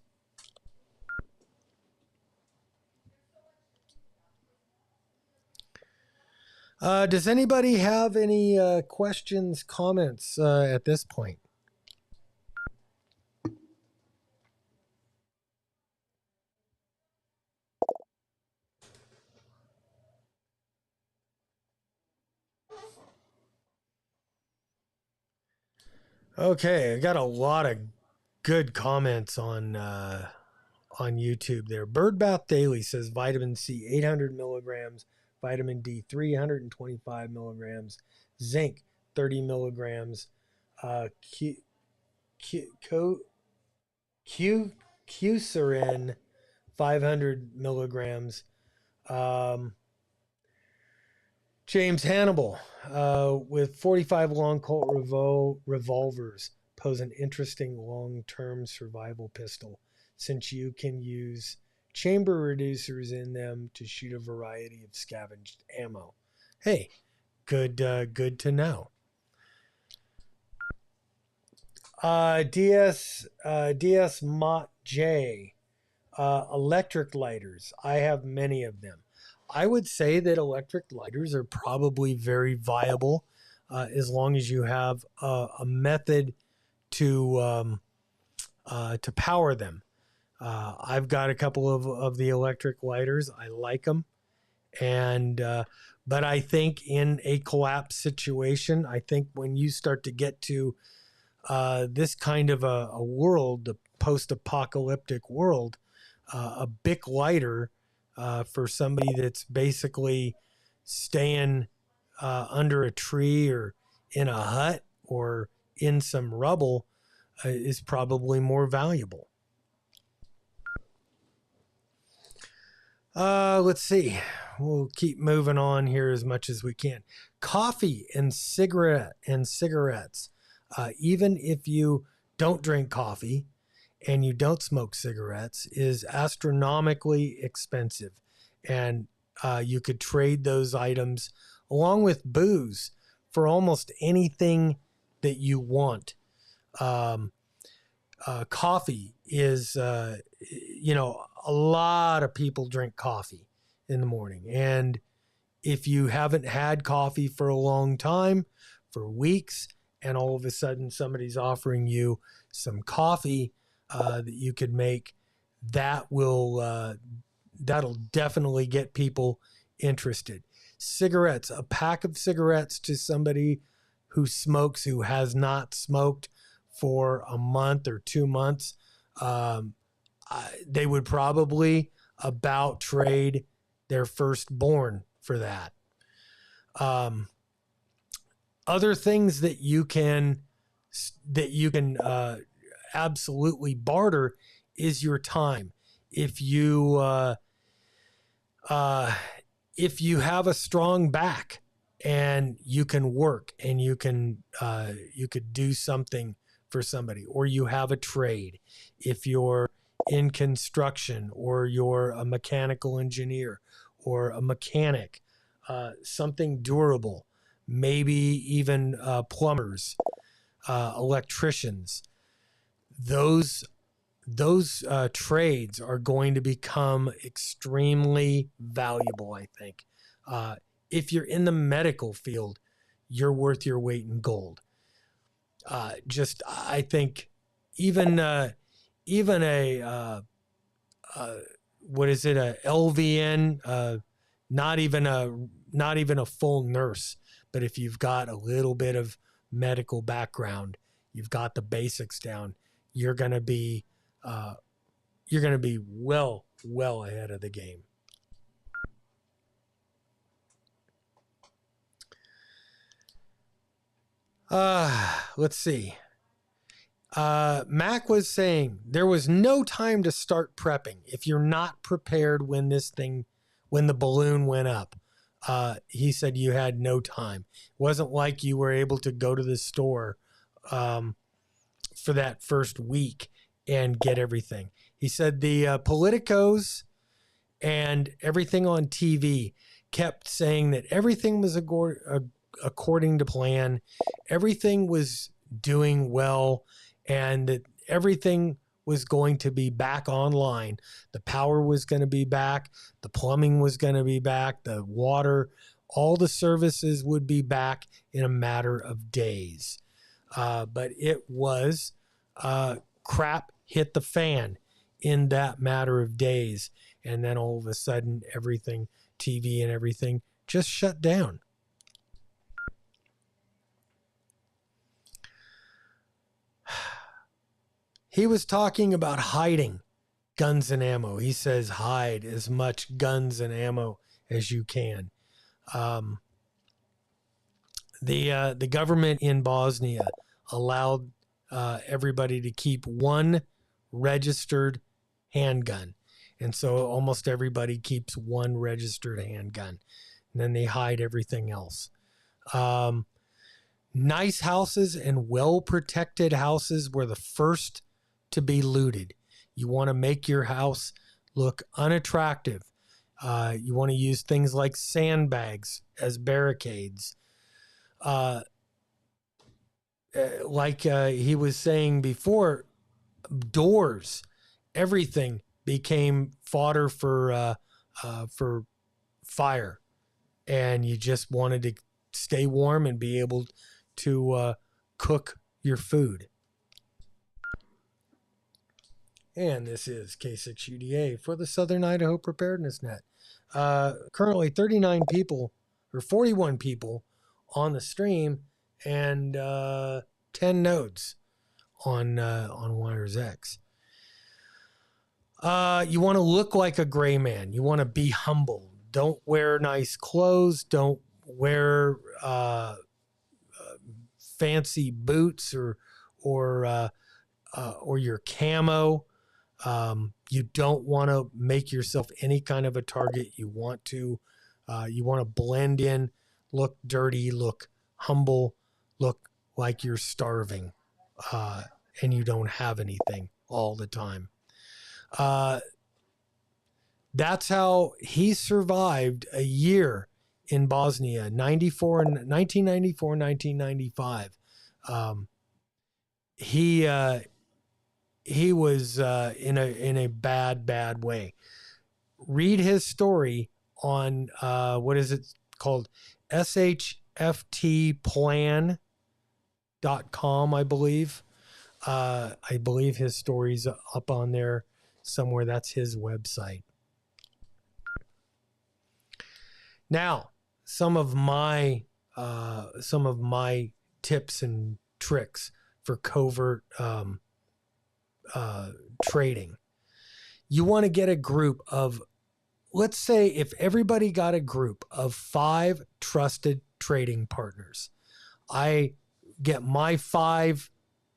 Does anybody have any questions, comments at this point? Okay, I got a lot of good comments on YouTube there. Birdbath Daily says vitamin C 800 milligrams, vitamin D 325 milligrams, zinc 30 milligrams, Quercetin 500 milligrams. James Hannibal with 45 long Colt revolvers pose an interesting long-term survival pistol, since you can use chamber reducers in them to shoot a variety of scavenged ammo. Hey, good to know. DS Mott J, electric lighters. I have many of them. I would say that electric lighters are probably very viable, as long as you have a method to power them. I've got a couple of the electric lighters. I like them, and but I think in a collapse situation, I think when you start to get to this kind of a world, the post-apocalyptic world, a Bic lighter for somebody that's basically staying under a tree or in a hut or in some rubble is probably more valuable. Let's see. We'll keep moving on here as much as we can. Coffee and cigarettes. Even if you don't drink coffee and you don't smoke cigarettes, is astronomically expensive. And you could trade those items along with booze for almost anything that you want. Coffee is, a lot of people drink coffee in the morning. And if you haven't had coffee for a long time, for weeks, and all of a sudden somebody's offering you some coffee that you could make, that'll definitely get people interested. Cigarettes, a pack of cigarettes to somebody who smokes, who has not smoked for a month or 2 months, they would probably about trade their firstborn for that. Other things that you can absolutely barter is your time. If you have a strong back and you can work and you could do something for somebody, or you have a trade. If you're in construction, or you're a mechanical engineer or a mechanic, something durable, maybe even plumbers, electricians. Those trades are going to become extremely valuable, I think. If you're in the medical field, you're worth your weight in gold. I think even a what is it, a LVN, not even a full nurse, but if you've got a little bit of medical background, you've got the basics down, you're going to be well ahead of the game. Let's see. Mac was saying there was no time to start prepping if you're not prepared when the balloon went up. He said you had no time. It wasn't like you were able to go to the store for that first week and get everything. He said the politicos and everything on TV kept saying that everything was according to plan. Everything was doing well, and that everything was going to be back online. The power was going to be back. The plumbing was going to be back. The water, all the services would be back in a matter of days. But it was crap hit the fan in that matter of days. And then all of a sudden, everything, TV and everything, just shut down. He was talking about hiding guns and ammo. He says hide as much guns and ammo as you can. The government in Bosnia allowed everybody to keep one registered handgun. And so almost everybody keeps one registered handgun. And then they hide everything else. Nice houses and well-protected houses were the first to be looted. You want to make your house look unattractive. You want to use things like sandbags as barricades. Like he was saying before, doors, everything became fodder for fire, and you just wanted to stay warm and be able to cook your food. And this is K6UDA for the Southern Idaho Preparedness Net. Currently 39 people or 41 people on the stream, and 10 nodes on Wires X. You want to look like a gray man. You want to be humble. Don't wear nice clothes. Don't wear fancy boots or your camo. You don't want to make yourself any kind of a target. You want to blend in, look dirty, look humble, look like you're starving, and you don't have anything all the time. That's how he survived a year in Bosnia, 1994, 1995. He was in a bad way. Read his story on what is it called? shftplan.com, I believe. I believe his story's up on there somewhere. That's his website. Now, some of my tips and tricks for covert trading. You want to get a group of, let's say if everybody got a group of 5 trusted trading partners, I get my 5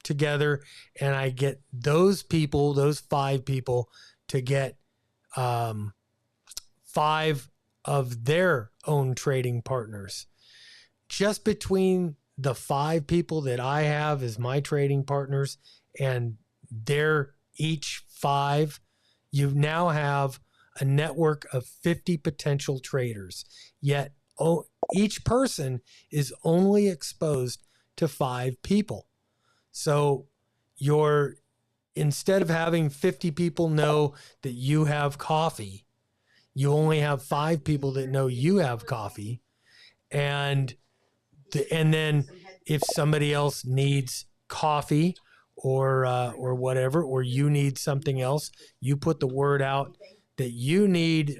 together and I get those 5 people to get 5 of their own trading partners. Just between the 5 people that I have as my trading partners and their each 5, you now have a network of 50 potential traders. Yet each person is only exposed to 5 people. So instead of having 50 people know that you have coffee, you only have 5 people that know you have coffee. And then if somebody else needs coffee or whatever, or you need something else, you put the word out that you need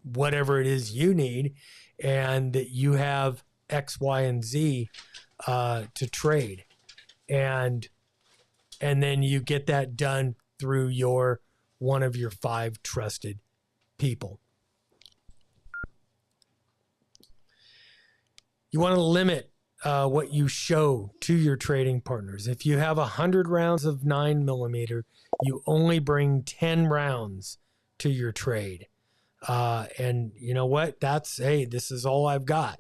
whatever it is you need, and that you have X, Y, and Z to trade, and then you get that done through one of your 5 trusted people. You want to limit what you show to your trading partners. If you have 100 rounds of 9mm, you only bring 10 rounds to your trade. And you know what? Hey, this is all I've got.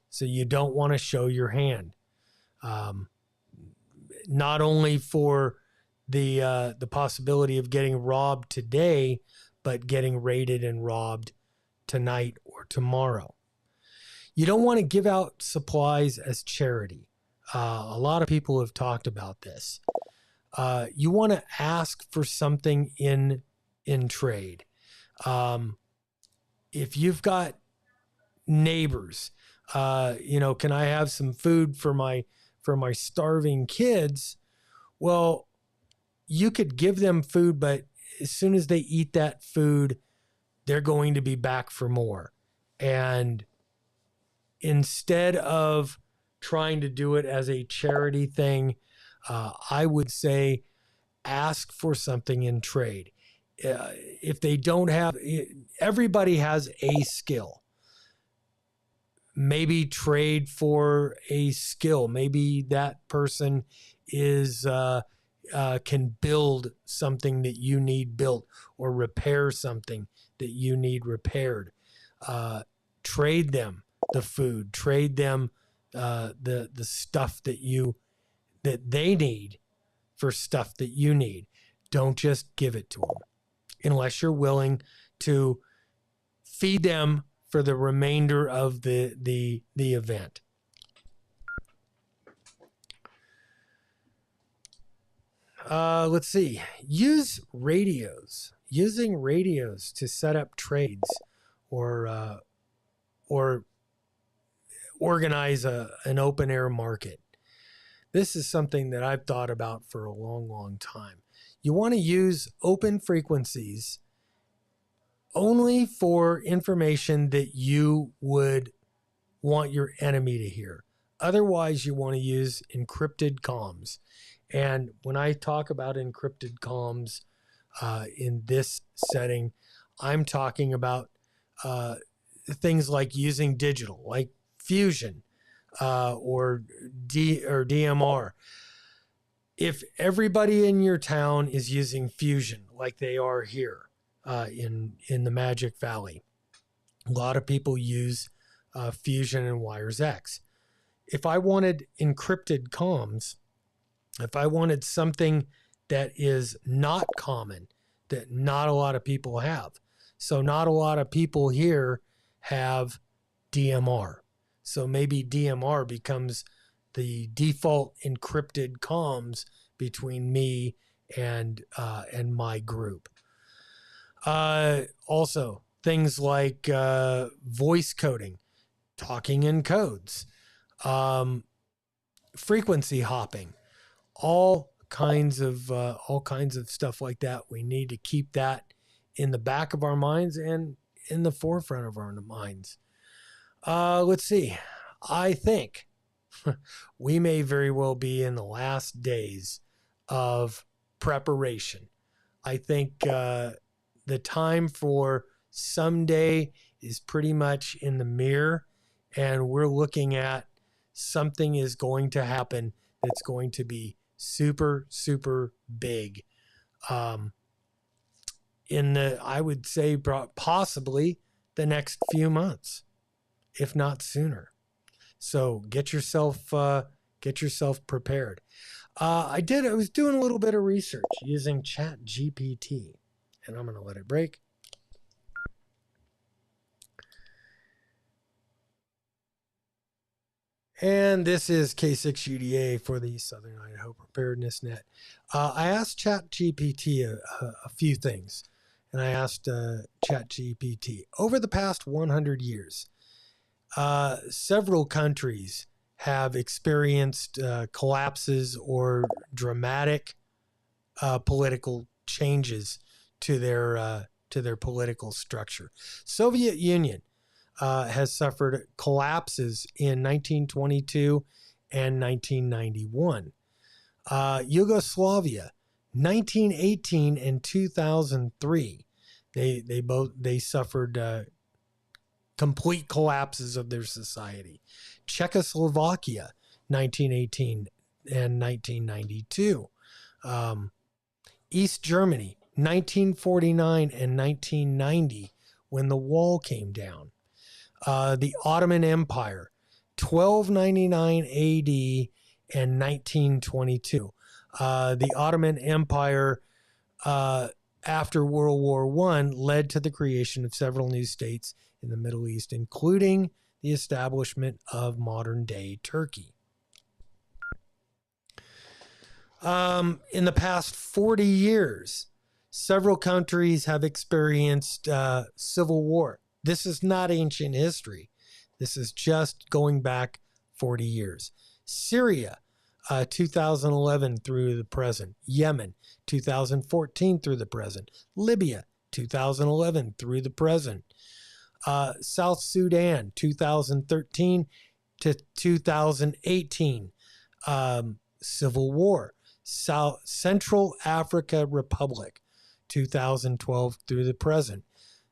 So you don't want to show your hand. Not only for the possibility of getting robbed today, but getting raided and robbed tonight or tomorrow. You don't want to give out supplies as charity. A lot of people have talked about this. You want to ask for something in trade. If you've got neighbors, can I have some food for my starving kids? Well, you could give them food, but as soon as they eat that food, they're going to be back for more. And instead of trying to do it as a charity thing, I would say ask for something in trade. If they don't have, everybody has a skill. Maybe trade for a skill. Maybe that person can build something that you need built, or repair something that you need repaired. Trade them the food. Trade them the stuff that they need for stuff that you need. Don't just give it to them unless you're willing to feed them for the remainder of the event. Let's see. Use radios. Using radios to set up trades or organize an open air market. This is something that I've thought about for a long, long time. You want to use open frequencies only for information that you would want your enemy to hear. Otherwise, you want to use encrypted comms. And when I talk about encrypted comms in this setting, I'm talking about things like using digital, like Fusion or DMR. If everybody in your town is using Fusion like they are here in the Magic Valley, a lot of people use Fusion and Wires X. If I wanted encrypted comms, if I wanted something that is not common, that not a lot of people have, so not a lot of people here have DMR. So maybe DMR becomes the default encrypted comms between me and my group. Also, things like voice coding, talking in codes, frequency hopping, all kinds of stuff like that. We need to keep that in the back of our minds and in the forefront of our minds. Let's see. I think we may very well be in the last days of preparation. I think the time for someday is pretty much in the mirror, and we're looking at something is going to happen that's going to be super, super big. I would say possibly the next few months, if not sooner. So get yourself prepared. I was doing a little bit of research using Chat GPT, and I'm going to let it break. And this is K6UDA for the Southern Idaho Preparedness Net. I asked ChatGPT a few things, and I asked ChatGPT, over the past 100 years, several countries have experienced collapses or dramatic political changes to their political structure. Soviet Union has suffered collapses in 1922 and 1991. Yugoslavia, 1918 and 2003, they suffered complete collapses of their society. Czechoslovakia, 1918 and 1992. East Germany, 1949 and 1990, when the wall came down. The Ottoman Empire, 1299 AD and 1922. The Ottoman Empire, after World War I, led to the creation of several new states in the Middle East, including the establishment of modern-day Turkey. In the past 40 years, several countries have experienced civil war. This is not ancient history. This is just going back 40 years. Syria, 2011 through the present. Yemen, 2014 through the present. Libya, 2011 through the present. South Sudan, 2013 to 2018. Civil War. Central Africa Republic, 2012 through the present.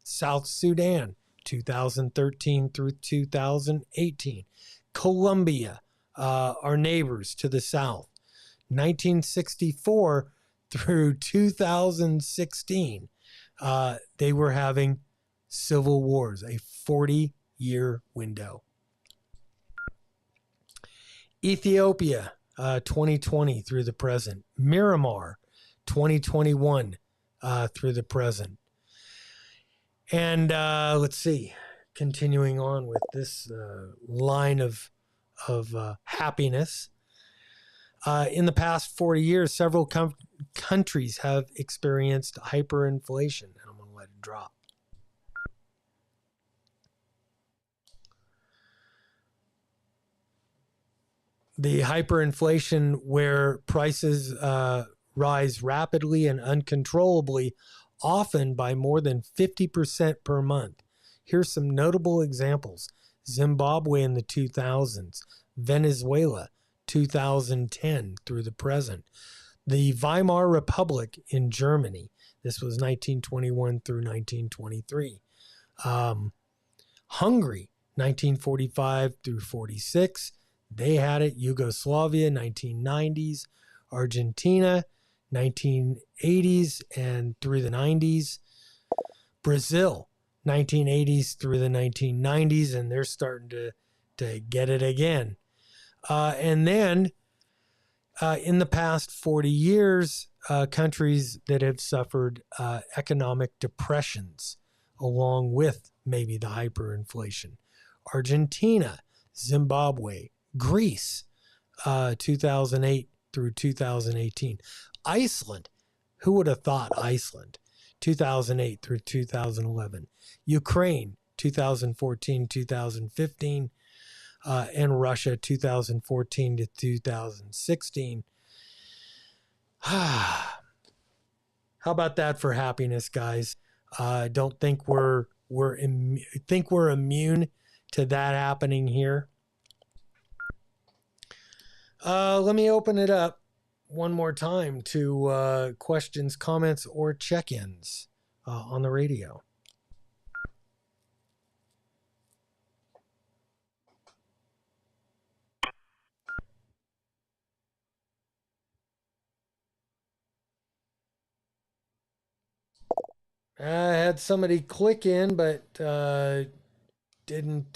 South Sudan, 2013 through 2018. Colombia, our neighbors to the south, 1964 through 2016. They were having civil wars, a 40-year window. Ethiopia, 2020 through the present. Myanmar, 2021 through the present. And let's see, continuing on with this line of happiness. In the past 40 years, several countries have experienced hyperinflation. And I'm going to let it drop. The hyperinflation where prices rise rapidly and uncontrollably, often by more than 50% per month. Here's some notable examples. Zimbabwe in the 2000s, Venezuela, 2010 through the present. The Weimar Republic in Germany, this was 1921 through 1923. Hungary, 1945 through 46. They had it. Yugoslavia, 1990s. Argentina, 1980s and through the 90s. Brazil, 1980s through the 1990s, and they're starting to get it again. And then in the past 40 years, countries that have suffered economic depressions along with maybe the hyperinflation. Argentina, Zimbabwe, Greece, 2008 through 2018. Iceland, who would have thought Iceland, 2008 through 2011. Ukraine, 2014, 2015. And Russia, 2014 to 2016. How about that for happiness, guys? I don't think we're immune to that happening here. Let me open it up one more time to questions, comments, or check-ins on the radio. I had somebody click in, but didn't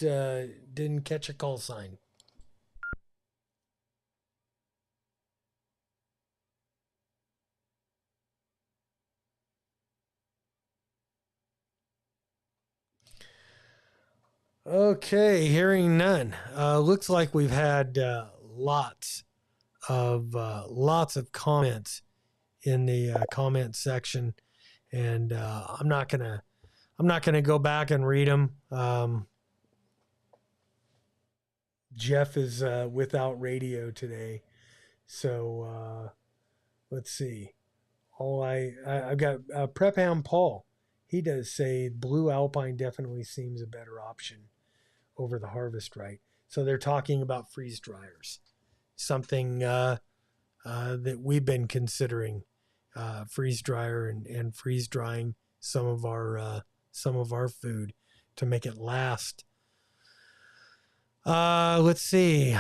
catch a call sign. Okay, hearing none. Looks like we've had lots of comments in the comment section, and I'm not gonna go back and read them. Jeff is without radio today, so let's see. I've got Prep Ham Paul. He does say Blue Alpine definitely seems a better option over the Harvest Right. So they're talking about freeze dryers, something that we've been considering, freeze dryer and freeze drying some of our food to make it last. Let's see.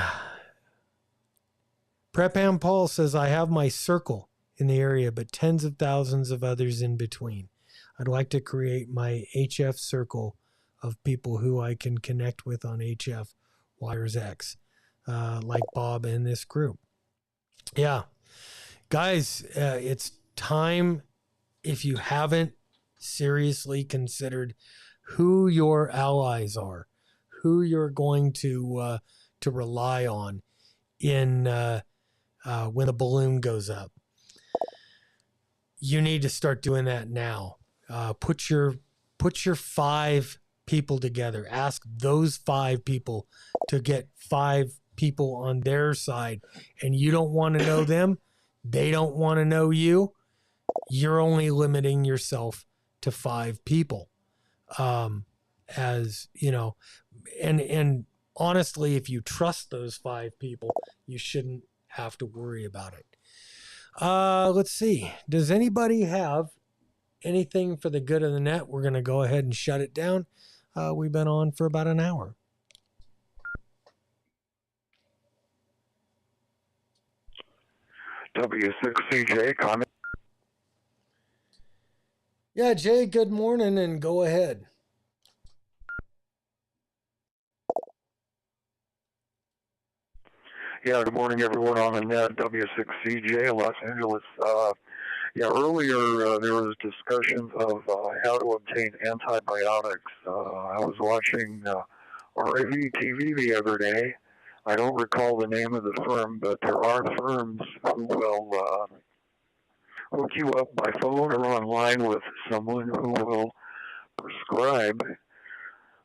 Prep Ham Paul says, I have my circle in the area, but tens of thousands of others in between. I'd like to create my HF circle of people who I can connect with on HF Wires X, like Bob and this group. Yeah. Guys, it's time, if you haven't seriously considered who your allies are, who you're going to rely on in when the balloon goes up. You need to start doing that now. Put your 5 people together. Ask those 5 people to get 5 people on their side, and you don't want to know them. They don't want to know you. You're only limiting yourself to 5 people. As you know, and honestly, if you trust those 5 people, you shouldn't have to worry about it. Let's see. Does anybody have anything for the good of the net? We're going to go ahead and shut it down. We've been on for about an hour. W6CJ comment. Yeah, Jay, good morning, and go ahead. Yeah, good morning, everyone on the net. W6CJ, Los Angeles. Earlier there was discussion of how to obtain antibiotics. I was watching RAV TV the other day. I don't recall the name of the firm, but there are firms who will hook you up by phone or online with someone who will prescribe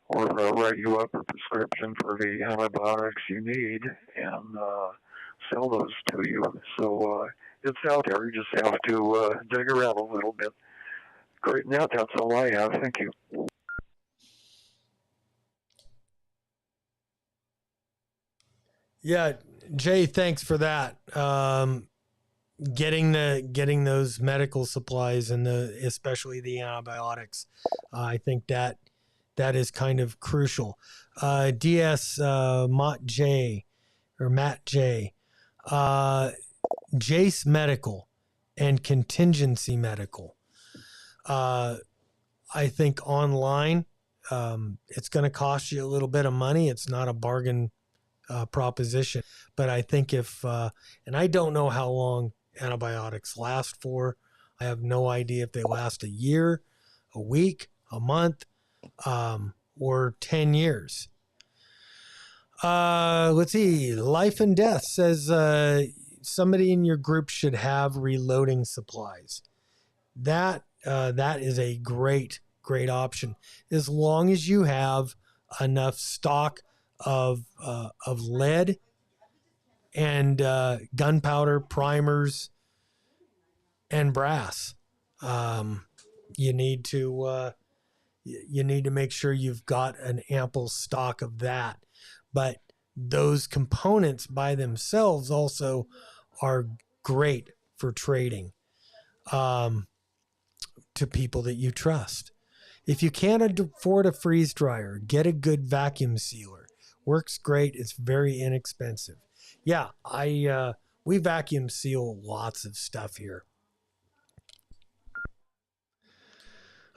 or write you up a prescription for the antibiotics you need and sell those to you. So it's out there. You just have to dig around a little bit. Great net. That's all I have. Thank you. Yeah, Jay, thanks for that. Getting those medical supplies and especially the antibiotics, I think that is kind of crucial. DS Matt J, Jace Medical and Contingency Medical. I think online, it's going to cost you a little bit of money. It's not a bargain proposition, but I think and I don't know how long antibiotics last for. I have no idea if they last a year, a week, a month, or 10 years. Let's see. Life and Death says somebody in your group should have reloading supplies. That is a great option, as long as you have enough stock of lead and gunpowder, primers, and brass. You need to make sure you've got an ample stock of that. But those components by themselves also are great for trading to people that you trust. If you can't afford a freeze dryer, get a good vacuum sealer. Works great. It's very inexpensive. Yeah, we vacuum seal lots of stuff here.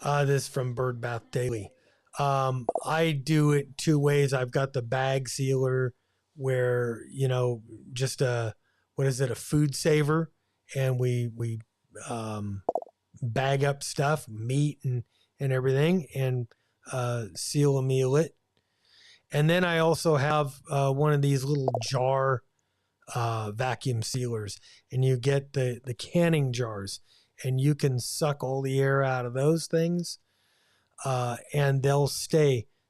This is from Bird Bath Daily. I do it 2 ways. I've got the bag sealer where, just a food saver, and we bag up stuff, meat and everything, and seal a meal it. And then I also have one of these little jar vacuum sealers, and you get the canning jars, and you can suck all the air out of those things, and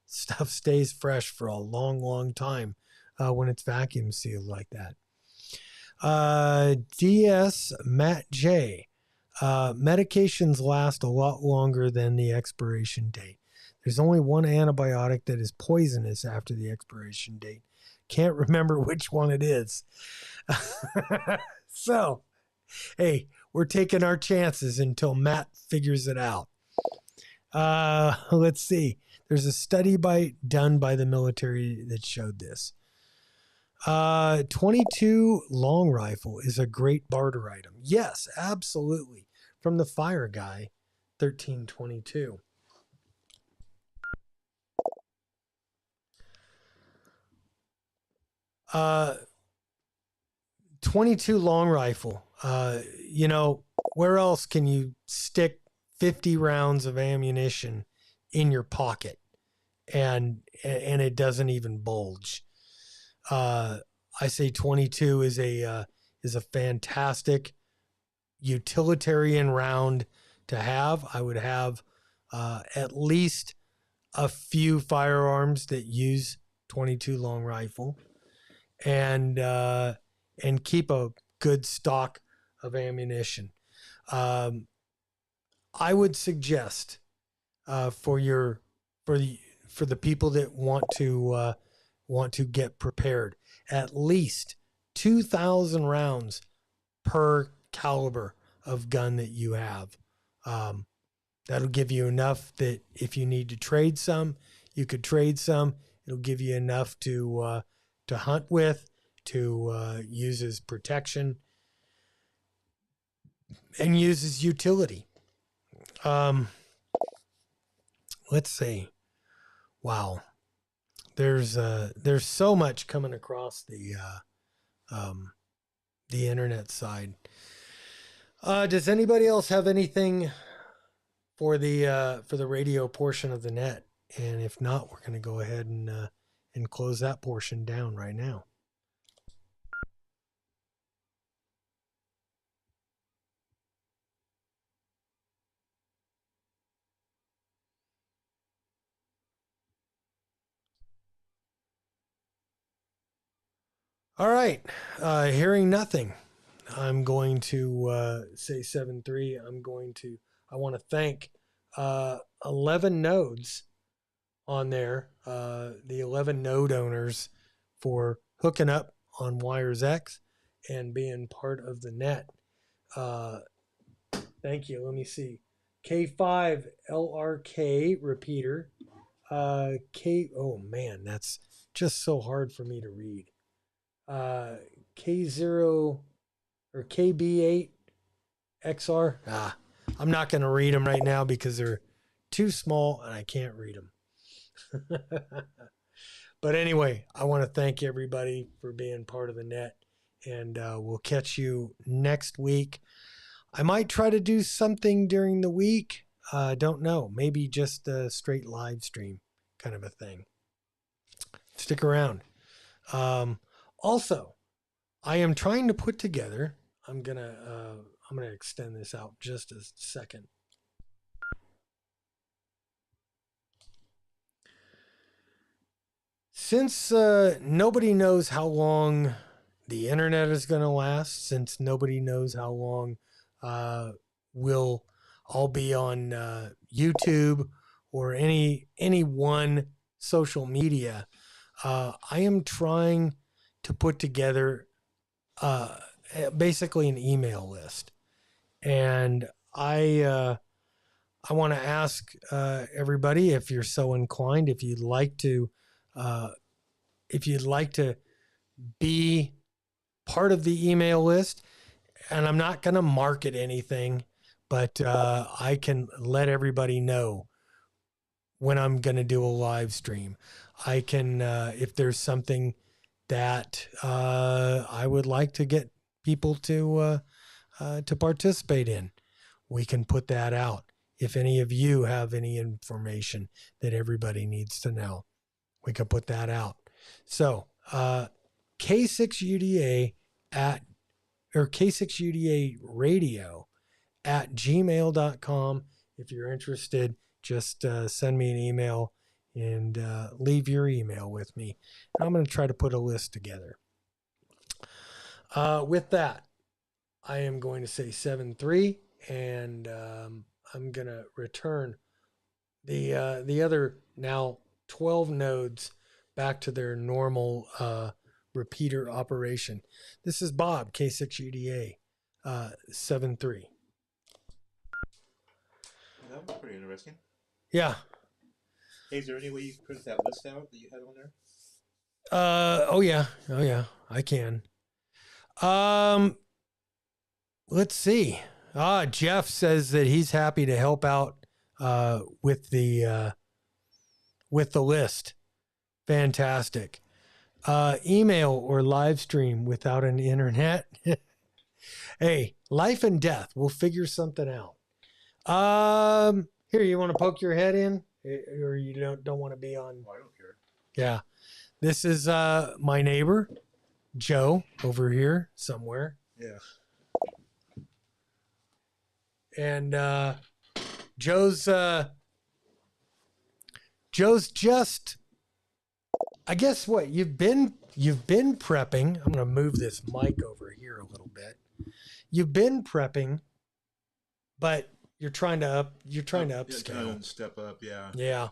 stuff stays fresh for a long time when it's vacuum sealed like that. DS Matt J. Medications last a lot longer than the expiration date. There's only one antibiotic that is poisonous after the expiration date. Can't remember which one it is. So, hey, we're taking our chances until Matt figures it out. Let's see. There's a study done by the military that showed this. 22 long rifle is a great barter item. Yes, absolutely. From the Fire Guy, 1322. 22 long rifle. Where else can you stick 50 rounds of ammunition in your pocket and it doesn't even bulge? I say 22 is a fantastic utilitarian round to have. I would have at least a few firearms that use 22 long rifle, and keep a good stock of ammunition. I would suggest for the people that want to get prepared, at least 2,000 rounds per caliber of gun that you have. That'll give you enough that if you need to trade some, you could trade some. It'll give you enough to hunt with, to use as protection, and use as utility. Let's see. Wow. There's so much coming across the internet side. Does anybody else have anything for the radio portion of the net? And if not, we're going to go ahead and close that portion down right now. All right. Hearing nothing, I'm going to say 7-3. I want to thank 11 nodes on there, the 11 node owners, for hooking up on Wires X and being part of the net. Thank you. Let me see. K5 LRK repeater. Oh man, that's just so hard for me to read. K0 or KB8 XR. I'm not going to read them right now because they're too small and I can't read them. But anyway, I want to thank everybody for being part of the net, and we'll catch you next week. I might try to do something during the week. Don't know. Maybe just a straight live stream kind of a thing. Stick around. Also, I am trying to put together. I'm gonna extend this out just a second. Since nobody knows how long the internet is going to last, since nobody knows how long we'll all be on YouTube or any one social media, I am trying to put together basically an email list, and I want to ask everybody, if you're so inclined, if you'd like to be part of the email list. And I'm not going to market anything, but I can let everybody know when I'm going to do a live stream. I can, if there's something that I would like to get people to participate in, we can put that out. If any of you have any information that everybody needs to know, we could put that out. So K6UDA or K6UDA radio at gmail.com. If you're interested, just send me an email and leave your email with me. I'm going to try to put a list together. With that, I am going to say 7-3, and I'm going to return the other now 12 nodes back to their normal repeater operation. This is Bob, K6UDA, 7-3. That was pretty interesting. Yeah. Hey, is there any way you can print that list out that you had on there? Oh yeah, I can. Let's see. Jeff says that he's happy to help out with the list. Fantastic. Email or live stream without an internet. Hey, life and death. We'll figure something out. Here, you want to poke your head in, or you don't want to be on? Oh, I don't care. Yeah. This is my neighbor, Joe, over here somewhere. Yeah. And Joe's just, I guess what you've been prepping. I'm going to move this mic over here a little bit. You've been prepping, but you're trying to upscale. Yeah, step up, yeah. Yeah.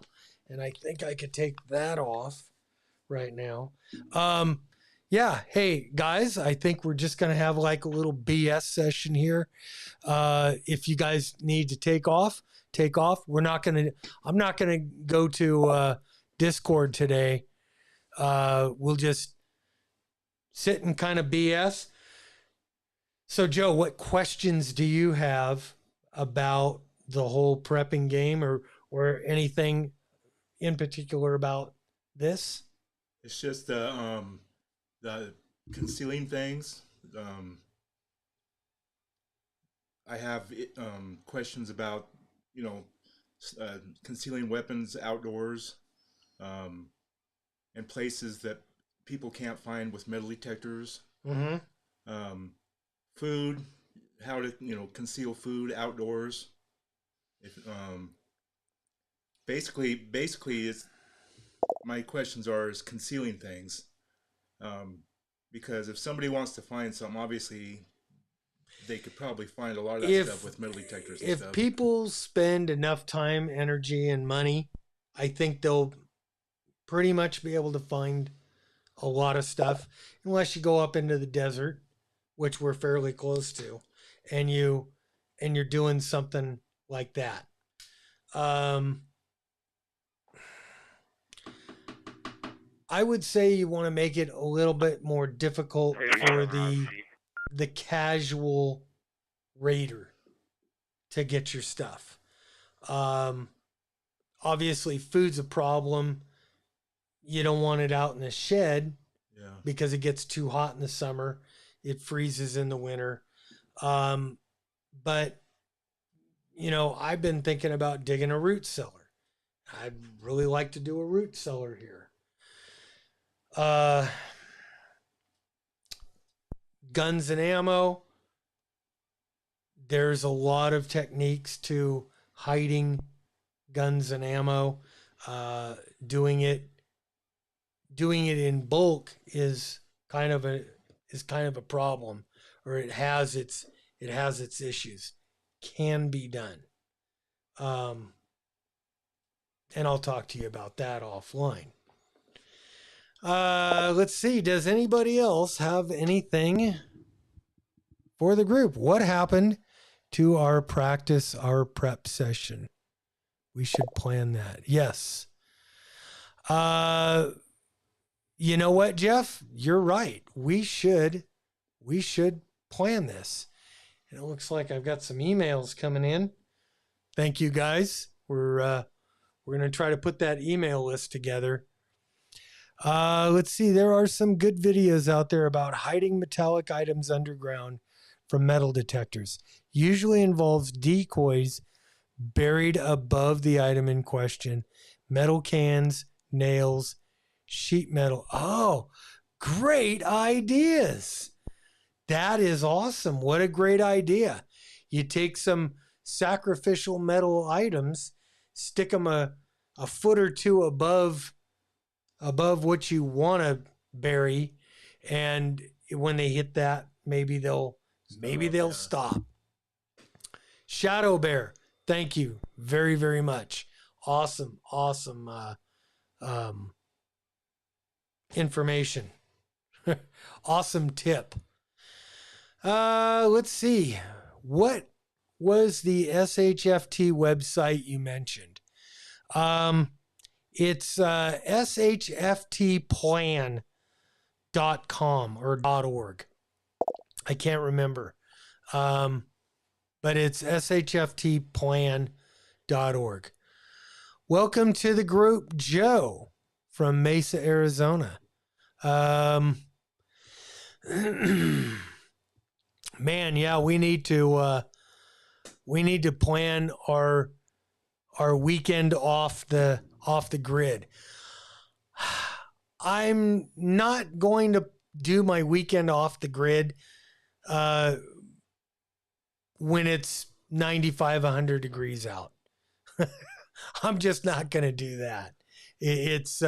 And I think I could take that off right now. Yeah. Hey guys, I think we're just going to have like a little BS session here. If you guys need to take off. I'm not going to go to Discord today. We'll just sit and kind of BS. So Joe, what questions do you have about the whole prepping game or anything in particular about this? It's just the concealing things. I have questions about, concealing weapons outdoors, and places that people can't find with metal detectors. Mm-hmm. Food, how to conceal food outdoors. If basically, it's my questions is concealing things, because if somebody wants to find something, obviously they could probably find a lot of that stuff with metal detectors and stuff. If people spend enough time, energy, and money, I think they'll pretty much be able to find a lot of stuff, unless you go up into the desert, which we're fairly close to, and you're doing something like that. I would say you want to make it a little bit more difficult for the casual raider to get your stuff. Obviously, food's a problem. You don't want it out in the shed because it gets too hot in the summer. It freezes in the winter. But, I've been thinking about digging a root cellar. I'd really like to do a root cellar here. Guns and ammo. There's a lot of techniques to hiding guns and ammo. Doing it in bulk is kind of a problem, or it has its issues. Can be done. And I'll talk to you about that offline. Let's see. Does anybody else have anything for the group? What happened to our prep session? We should plan that. Yes. You know what, Jeff? You're right. We should plan this. And it looks like I've got some emails coming in. Thank you, guys. We're going to try to put that email list together. Let's see. There are some good videos out there about hiding metallic items underground from metal detectors. Usually involves decoys buried above the item in question, metal cans, nails, sheet metal. Oh, great ideas. That is awesome. What a great idea. You take some sacrificial metal items, stick them a foot or two above what you want to bury, and when they hit that, maybe they'll stop. Shadow Bear, thank you very, very much. Awesome information. Awesome tip. Let's see. What was the SHFT website you mentioned? It's shftplan.com or .org. I can't remember. But it's shftplan.org. Welcome to the group, Joe from Mesa, Arizona. Man, yeah, we need to plan our weekend off the grid. I'm not going to do my weekend off the grid when it's 95, 100 degrees out. I'm just not going to do that. It's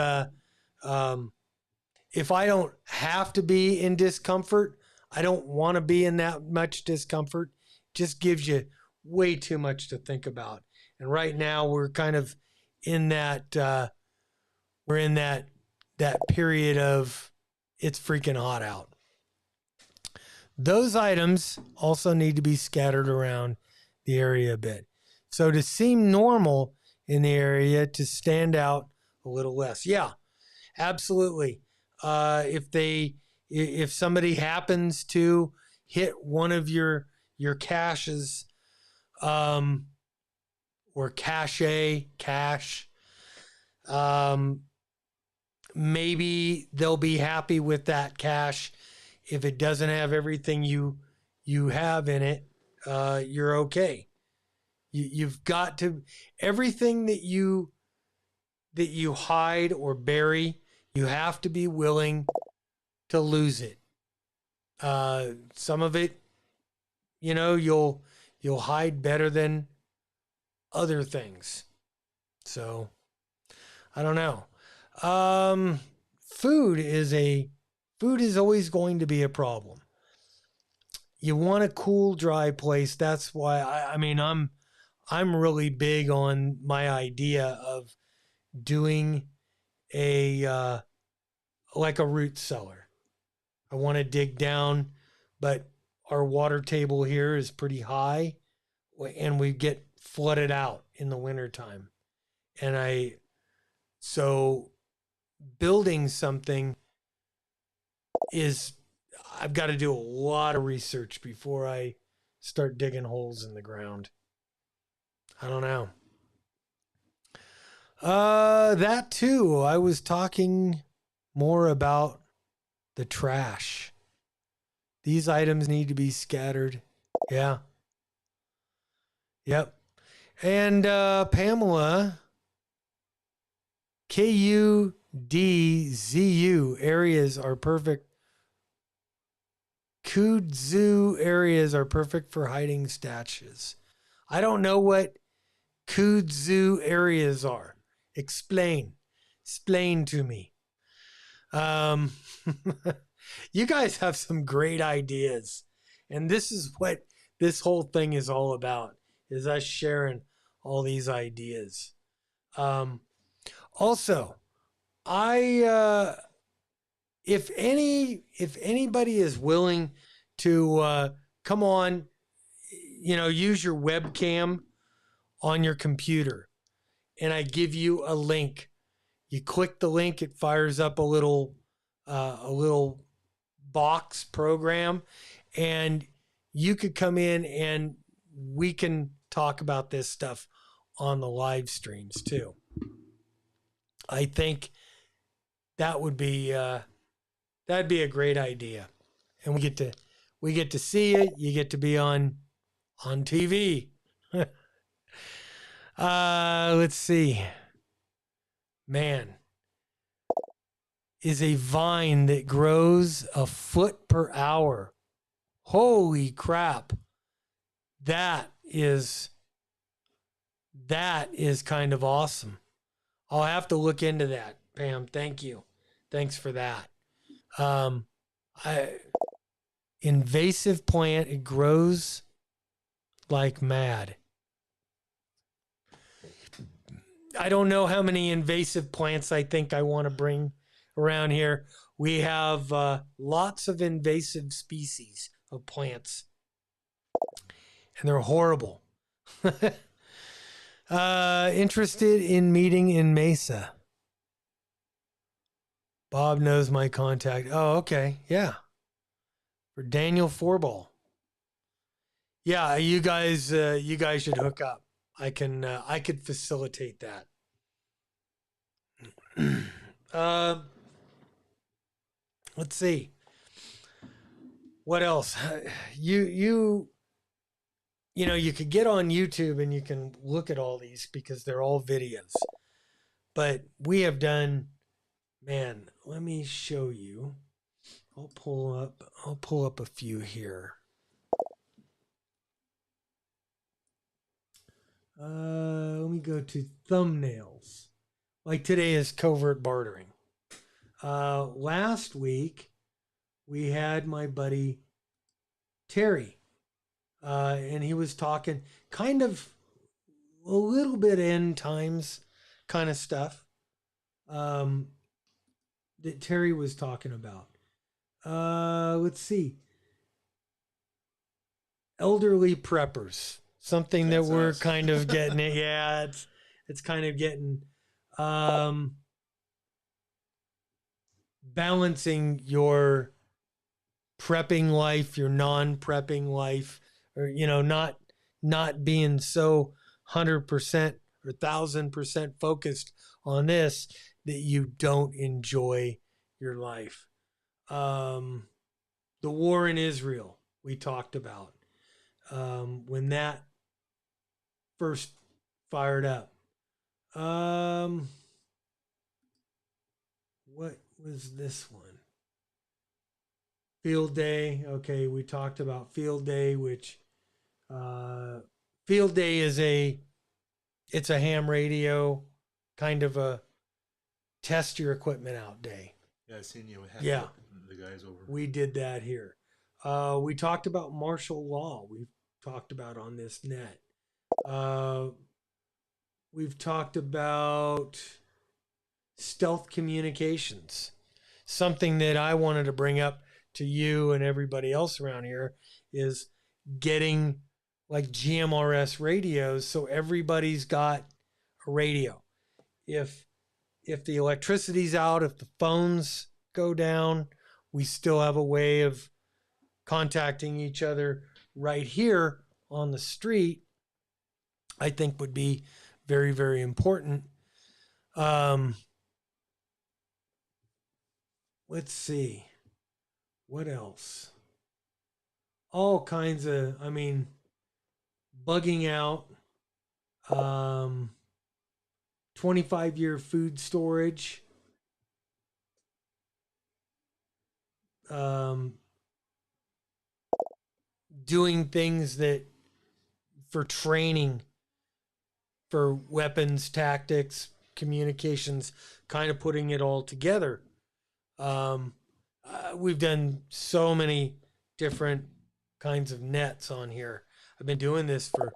if I don't have to be in discomfort, I don't want to be in that much discomfort. It just gives you way too much to think about. And right now we're kind of in that that period of it's freaking hot out. Those items also need to be scattered around the area a bit. So to seem normal in the area, to stand out a little less. Yeah, absolutely. If somebody happens to hit one of your caches, or cache, maybe they'll be happy with that cache. If it doesn't have everything you have in it, you're okay. You've got to, everything that you hide or bury, you have to be willing to lose it. Some of it, you'll hide better than other things. So I don't know. Food is always going to be a problem. You want a cool, dry place. That's why I'm really big on my idea of doing like a root cellar. I want to dig down, but our water table here is pretty high and we get flooded out in the wintertime. And so building something I've got to do a lot of research before I start digging holes in the ground. I don't know. That too. I was talking more about the trash. These items need to be scattered. Yeah. Yep. And Pamela, KUDZU areas are perfect. Kudzu areas are perfect for hiding stashes. I don't know what kudzu areas are. Explain to me. You guys have some great ideas. And this is what this whole thing is all about, is us sharing all these ideas. Also, if anybody is willing to come on, use your webcam on your computer, and I give you a link. You click the link, it fires up a little box program, and you could come in and we can talk about this stuff on the live streams too. I think that would be that'd be a great idea, and we get to see it. You get to be on TV. Let's see, man. is a vine that grows a foot per hour. Holy crap. That is kind of awesome. I'll have to look into that, Pam. Thank you. Thanks for that. Invasive plant, it grows like mad. I don't know how many invasive plants I think I want to bring around here. We have lots of invasive species of plants, and they're horrible. Interested in meeting in Mesa. Bob knows my contact. Oh, okay. Yeah. For Daniel Forball. Yeah, you guys should hook up. I could facilitate that. Let's see. What else? You could get on YouTube and you can look at all these because they're all videos. But we have done, man, let me show you. I'll pull up a few here. Let me go to thumbnails. Like today is covert bartering. Last week we had my buddy Terry, and he was talking kind of a little bit end times kind of stuff that Terry was talking about. Let's see. Elderly preppers. Something that we're kind of getting it. Yeah, it's kind of getting balancing your prepping life, your non-prepping life, or not being so 100% or 1,000% focused on this that you don't enjoy your life. The war in Israel we talked about when that first fired up. What was this one? Field Day. Okay, we talked about Field Day, which Field Day is it's a ham radio, kind of a test your equipment out day. Yeah, I've seen you. Yeah, the guys over. We did that here. We talked about martial law. We've talked about on this net. We've talked about stealth communications. Something that I wanted to bring up to you and everybody else around here is getting like GMRS radios so everybody's got a radio. If the electricity's out, if the phones go down, we still have a way of contacting each other right here on the street. I think would be very, very important. Let's see. What else? All kinds of, bugging out. 25-year food storage. Doing things that for training, for weapons, tactics, communications, kind of putting it all together. We've done so many different kinds of nets on here. I've been doing this for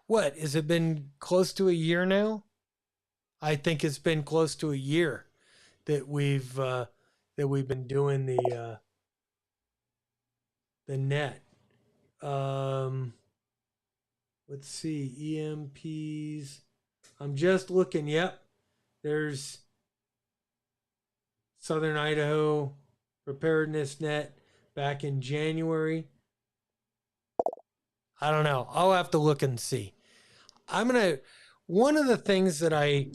has it been close to a year now? I think it's been close to a year that we've been doing the net. Let's see, EMPs. I'm just looking. Yep, there's Southern Idaho preparedness net back in January. I don't know. I'll have to look and see. One of the things that I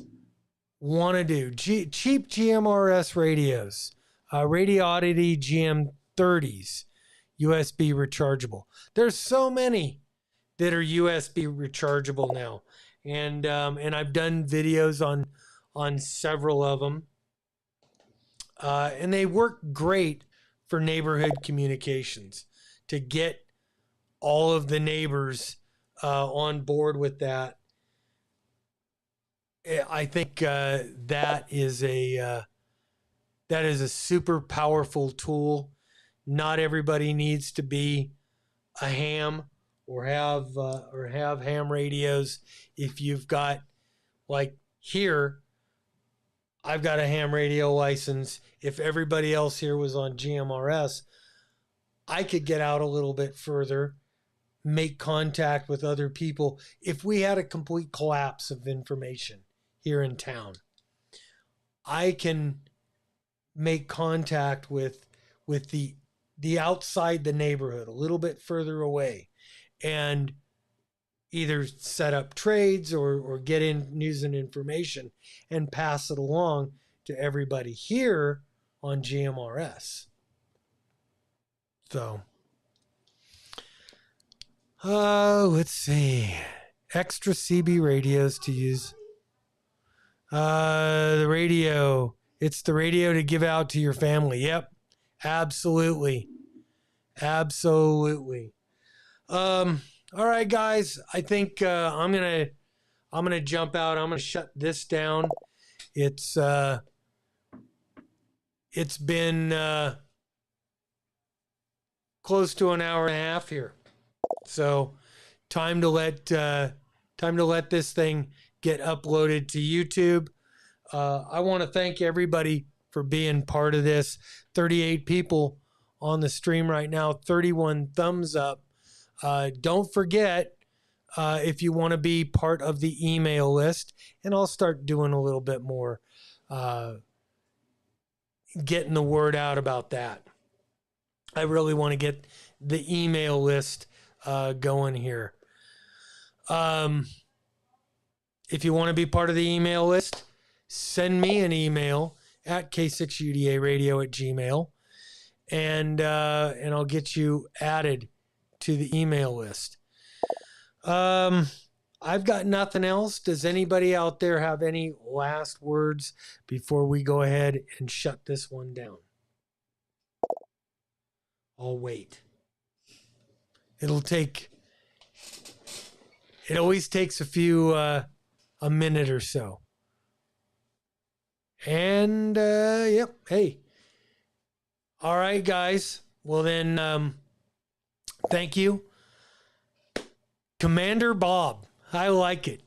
want to do, cheap GMRS radios, Radio Oddity GM30s, USB rechargeable. There's so many that are USB rechargeable now. And I've done videos on several of them. And they work great for neighborhood communications to get all of the neighbors on board with that. I think that is a super powerful tool. Not everybody needs to be a ham or have ham radios. If you've got, like here, I've got a ham radio license. If everybody else here was on GMRS, I could get out a little bit further, make contact with other people. If we had a complete collapse of information here in town, I can make contact with the outside the neighborhood, a little bit further away, and either set up trades or get in news and information and pass it along to everybody here on GMRS. So, let's see. Extra CB radios to use. The radio. It's the radio to give out to your family. Yep. Absolutely. Absolutely. All right, guys. I think I'm gonna jump out. I'm gonna shut this down. It's been close to an hour and a half here, so time to let this thing get uploaded to YouTube. I want to thank everybody for being part of this. 38 people on the stream right now. 31 thumbs up. Don't forget, if you want to be part of the email list, and I'll start doing a little bit more, getting the word out about that. I really want to get the email list going here. If you want to be part of the email list, send me an email at k6udaradio@gmail.com, and I'll get you added to the email list. I've got nothing else. Does anybody out there have any last words before we go ahead and shut this one down? I'll wait. It always takes a minute or so. And yep, hey. All right, guys. Well then, thank you. Commander Bob. I like it.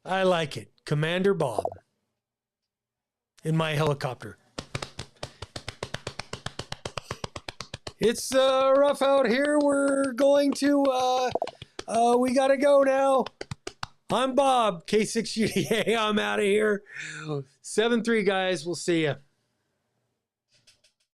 I like it. Commander Bob. In my helicopter. It's rough out here. We're going to, we gotta go now. I'm Bob, K6UDA. I'm out of here. 7-3, guys. We'll see ya.